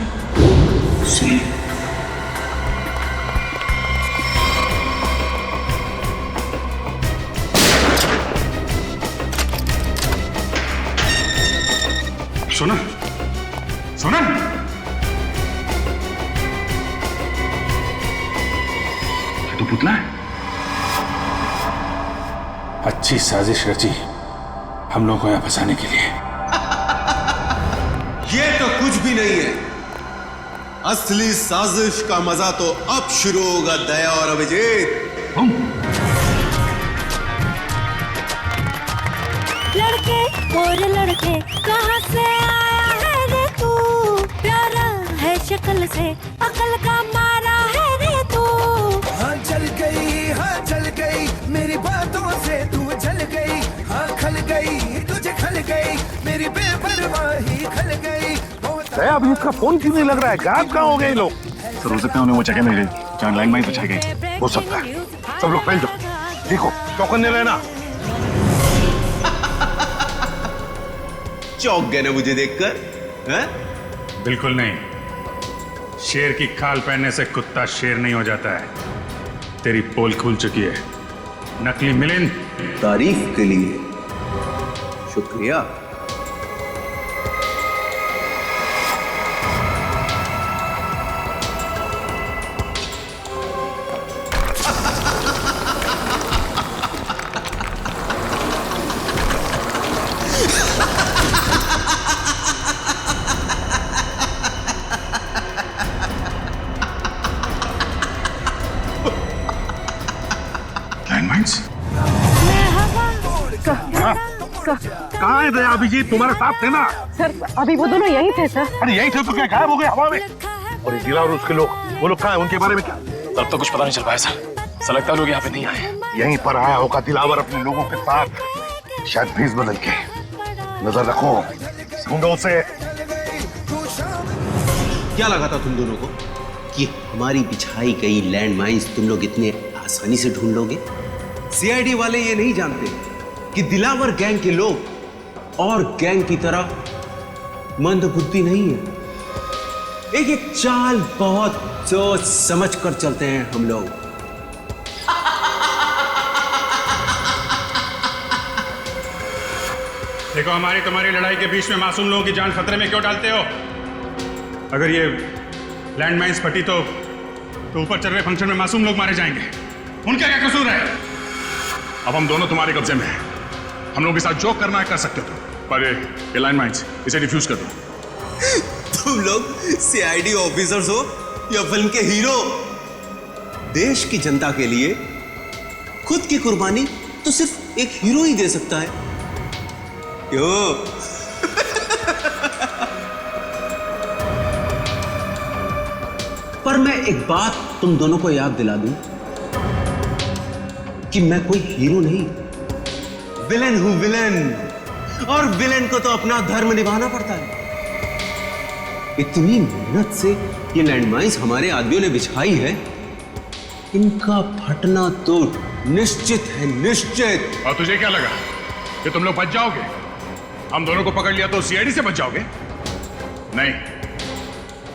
सोनल, सोनल, ये तो पुतला है। अच्छी साजिश रची हम लोगों को यहाँ फंसाने के लिए। ये तो कुछ भी नहीं है। असली साजिश का मजा तो अब शुरू होगा दया और अभिजीत। लड़के और लड़के कहाँ से आया है रे तू? प्यारा है शक्ल से, अकल का मारा है रे तू। हाँ जल गई मेरी बातों से तू जल गई। हाँ खल गई तुझे खल गई मेरी बेपरवाही खल गई। दया अभी इसका फोन क्यों नहीं लग रहा है? गायब कहाँ हो गए लोग? सर हो सकता है उन्हें वो जगह मिले जहाँ लैंडमाइन बिछाई गई। हो सकता है। सब लोग फैल जाओ, देखो चौकन्ने रहना। चौंक गए ना मुझे देखकर? हैं? बिल्कुल नहीं। शेर की खाल पहनने से कुत्ता शेर नहीं हो जाता है। तेरी पोल खुल चुकी है नकली मिलिंद। तारीफ के लिए शुक्रिया। कहाँ है दया अभिजीत? तुम्हारे साथ थे ना? सर अभी वो दोनों यही थे सर। अरे यही थे तो क्या गायब हो गए हवा में? और ये दिला और उसके लोग, वो लोग कहाँ हैं? उनके बारे में क्या? तब तो कुछ पता नहीं चल पाया सर। ऐसा लगता है लोग यहाँ पे नहीं आए। यहीं पर आया होगा दिलावर अपने लोगों के साथ, शायद भेस बदल के। नजर रखो, ढूंढो उसे। क्या लगा था तुम दोनों को कि हमारी बिछाई गई लैंडमाइंस तुम लोग इतने आसानी से ढूंढ लोगे? सीआईडी वाले ये नहीं जानते कि दिलावर गैंग के लोग और गैंग की तरह मंदबुद्धि नहीं है। एक एक चाल बहुत सोच समझ कर चलते हैं हम लोग। देखो हमारी तुम्हारी लड़ाई के बीच में मासूम लोगों की जान खतरे में क्यों डालते हो? अगर ये लैंडमाइंस फटी तो ऊपर चल रहे फंक्शन में मासूम लोग मारे जाएंगे। उनका क्या कसूर है? अब हम दोनों तुम्हारे कब्जे में हैं। हम लोगों के साथ जो करना है कर सकते हो तुम, पर ये लैंडमाइंस इसे डिफ्यूज कर दो। तुम लोग सीआईडी ऑफिसर्स हो या फिल्म के हीरो? देश की जनता के लिए खुद की कुर्बानी तो सिर्फ एक हीरो ही दे सकता है। क्यों? पर मैं एक बात तुम दोनों को याद दिला दूं कि मैं कोई हीरो नहीं, विलेन हूं, विलेन। और विलेन को तो अपना धर्म निभाना पड़ता है। इतनी मेहनत से ये लैंडमाइंस हमारे आदमियों ने बिछाई है, इनका फटना तो निश्चित है, निश्चित। और तुझे क्या लगा कि तुम लोग बच जाओगे? हम दोनों को पकड़ लिया तो सीआईडी से बच जाओगे? नहीं,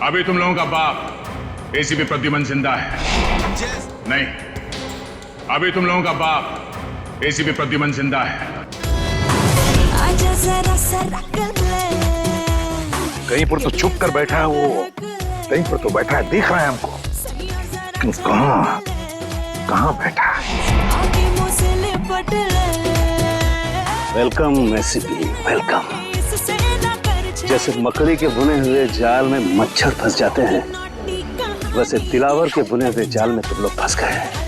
अभी तुम लोगों का बाप एसीपी प्रद्युमन जिंदा है। नहीं, अभी तुम लोगों का बाप एसीपी प्रद्युमन जिंदा है। कहीं पर तो छुप कर बैठा है वो, कहीं पर तो बैठा है, देख रहा है हमको, लेकिन कहाँ बैठा है? Welcome ACP, welcome. जैसे मकड़ी के बुने हुए जाल में मच्छर फंस जाते हैं, वैसे दिलावर के बुने हुए जाल में तुम लोग फंस गए हैं।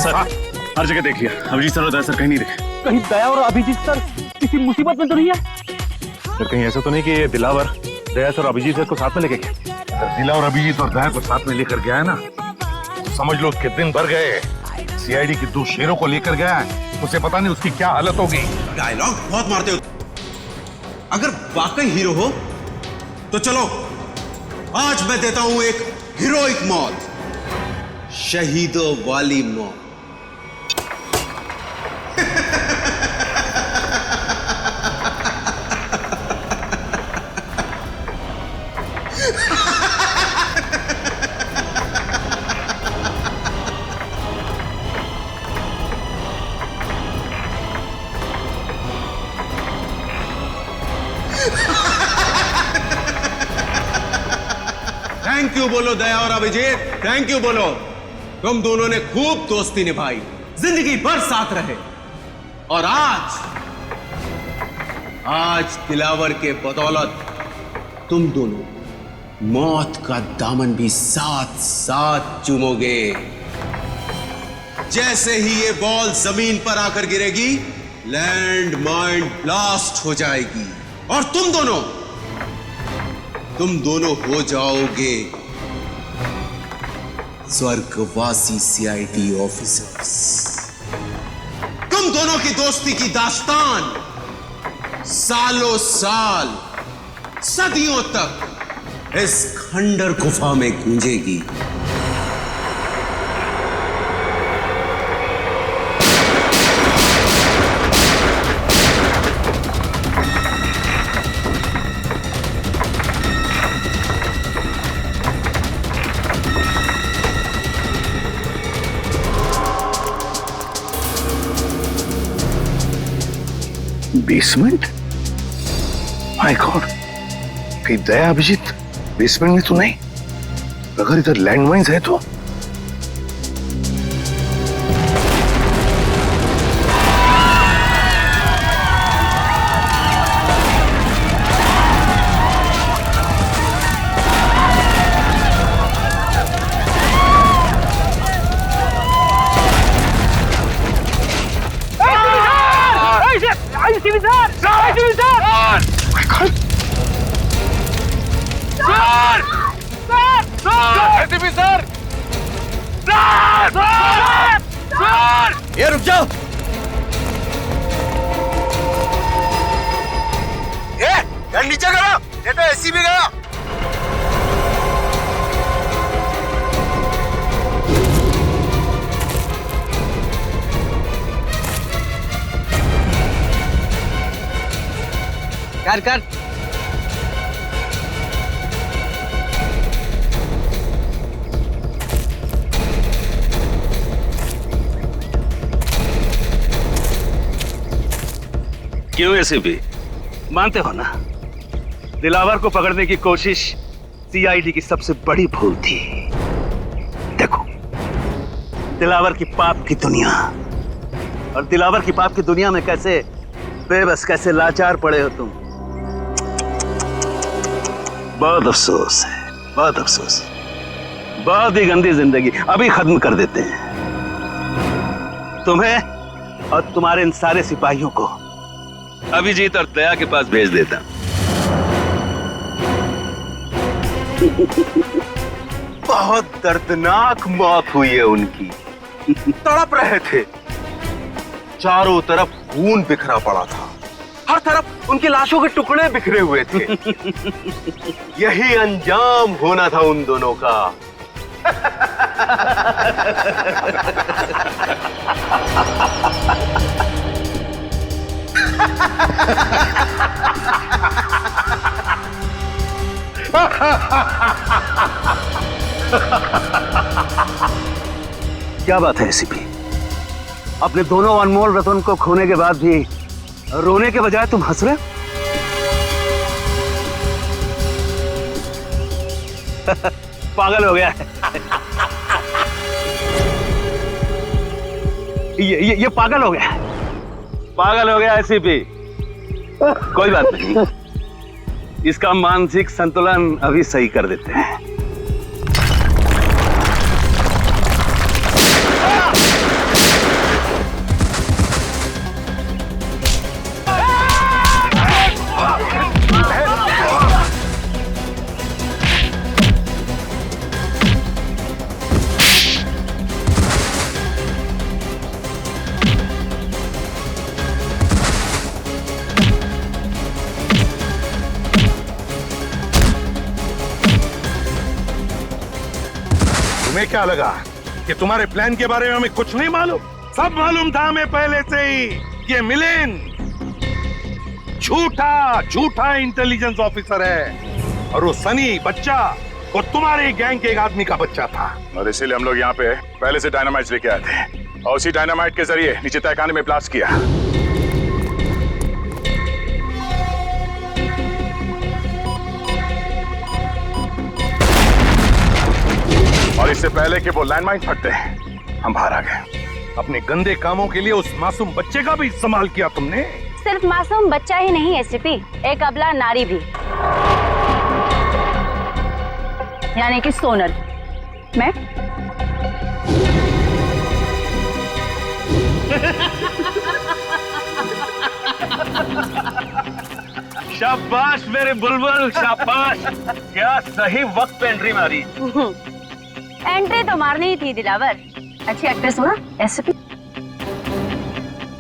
सर हर जगह देखिए, अभिजीत सर और दया सर कहीं नहीं दिखे। कहीं दया और अभिजीत सर किसी मुसीबत में तो नहीं है? सर कहीं ऐसा तो नहीं कि ये दिलावर दया सर और अभिजीत सर को साथ में लेके गया? दिला और अभिजीत और दया को साथ में लेकर गया है ना, तो समझ लो उसके दिन भर गए। सीआईडी की 2 शेरों को लेकर गया है उसे पता नहीं उसकी क्या हालत होगी। डायलॉग बहुत मारते हो। अगर वाकई हीरो हो तो चलो, आज मैं देता हूं एक हीरोइक मौत, शहीदों वाली मौत। थैंक यू बोलो दया और अभिजीत, थैंक यू बोलो। तुम दोनों ने खूब दोस्ती निभाई, जिंदगी भर साथ रहे, और आज दिलावर के बदौलत तुम दोनों मौत का दामन भी साथ साथ चूमोगे। जैसे ही ये बॉल जमीन पर आकर गिरेगी, लैंड माइन ब्लास्ट हो जाएगी और तुम दोनों हो जाओगे स्वर्गवासी सीआईडी ऑफिसर्स। तुम दोनों की दोस्ती की दास्तान सालों साल, सदियों तक इस खंडर गुफा में गूंजेगी। बेसमेंट? माय गॉड, कहीं दया अभिजीत बेसमेंट में तो नहीं? अगर इधर लैंडमाइंस है तो? ये रुक जाओ। ये यार नीचे करो, ये तो एसी भी गया। कर क्यों एसीपी, मानते हो ना दिलावर को पकड़ने की कोशिश सीआईडी की सबसे बड़ी भूल थी। देखो, दिलावर की पाप की दुनिया, और दिलावर की पाप की दुनिया में कैसे बेबस, कैसे लाचार पड़े हो तुम। बहुत अफसोस है, बहुत अफसोस। बहुत ही गंदी जिंदगी अभी खत्म कर देते हैं। तुम्हें और तुम्हारे इन सारे सिपाहियों को अभिजीत और दया के पास भेज देता। बहुत दर्दनाक मौत हुई है उनकी। तड़प रहे थे, चारों तरफ खून बिखरा पड़ा था, हर तरफ उनकी लाशों के टुकड़े बिखरे हुए थे। यही अंजाम होना था उन दोनों का। क्या बात है एसीपी, अपने दोनों अनमोल रतन को खोने के बाद भी रोने के बजाय तुम हंस रहे हो? पागल हो गया है। ये पागल हो गया, पागल हो गया एसीपी। कोई बात नहीं, इसका मानसिक संतुलन अभी सही कर देते हैं। तुम्हें क्या लगा कि तुम्हारे प्लान के बारे में हमें कुछ नहीं मालूम? सब मालूम था हमें पहले से ही। ये मिलिंद झूठा इंटेलिजेंस ऑफिसर है और वो सनी बच्चा वो तुम्हारे गैंग के एक आदमी का बच्चा था। और इसीलिए हम लोग यहाँ पे पहले से डायनामाइट लेके आए थे और उसी डायनामाइट के जरिए नीचे तहखाने में ब्लास्ट किया। और इससे पहले कि वो लैंडमाइन फटते हम बाहर आ गए। अपने गंदे कामों के लिए उस मासूम बच्चे का भी इस्तेमाल किया तुमने। सिर्फ मासूम बच्चा ही नहीं एसपी, एक अबला नारी भी, यानी कि सोनल। मैं शाबाश मेरे बुलबुल, शाबाश। क्या सही वक्त पे एंट्री मारी। एंट्री तो मारनी ही थी दिलावर। अच्छी एक्ट्रेस हो ना एसपी।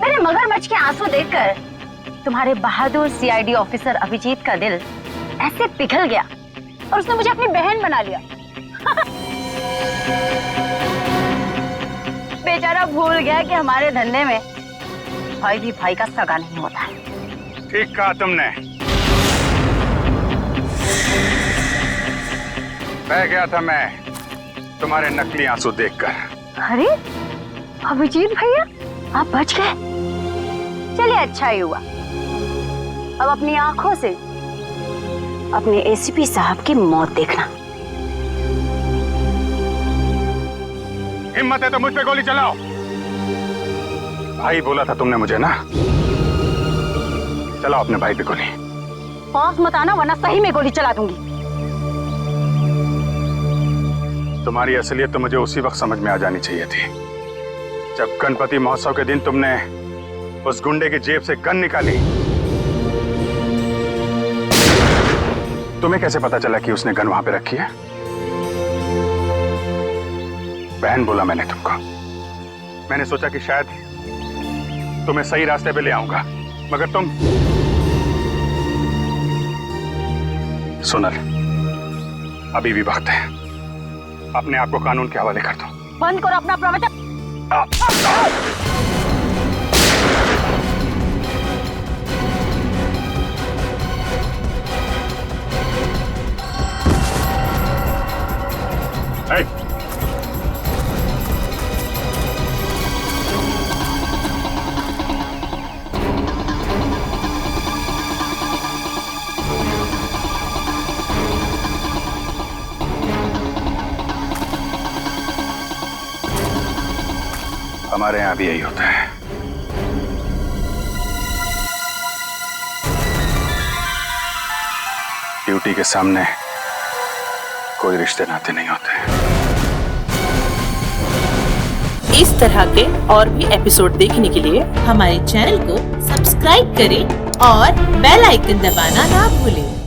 मेरे मगरमच्छ के आंसू देखकर तुम्हारे बहादुर सीआईडी ऑफिसर अभिजीत का दिल ऐसे पिघल गया और उसने मुझे अपनी बहन बना लिया। बेचारा भूल गया कि हमारे धंधे में भाई भी भाई का सगा नहीं होता है। ठीक कहा तुमने। बह गया था मैं तुम्हारे नकली आंसू देखकर। अरे अभिजीत भैया, आप बच गए। चलिए अच्छा ही हुआ। अब अपनी आंखों से अपने एसीपी साहब की मौत देखना। हिम्मत है तो मुझ पे गोली चलाओ। भाई बोला था तुमने मुझे ना, चलाओ अपने भाई पे गोली। पास मत आना वरना सही में गोली चला दूंगी। तुम्हारी असलियत तो मुझे उसी वक्त समझ में आ जानी चाहिए थी जब गणपति महोत्सव के दिन तुमने उस गुंडे की जेब से गन निकाली। तुम्हें कैसे पता चला कि उसने गन वहां पे रखी है? बहन बोला मैंने तुमको। मैंने सोचा कि शायद तुम्हें सही रास्ते पे ले आऊंगा, मगर तुम। सोनल, अभी भी वक्त है। अपने आप को कानून के हवाले कर दो। बंद करो अपना प्रवचन। हमारे यहाँ भी यही होता है। ड्यूटी के सामने कोई रिश्ते नाते नहीं होते। इस तरह के और भी एपिसोड देखने के लिए हमारे चैनल को सब्सक्राइब करें और बेल आइकन दबाना ना भूलें।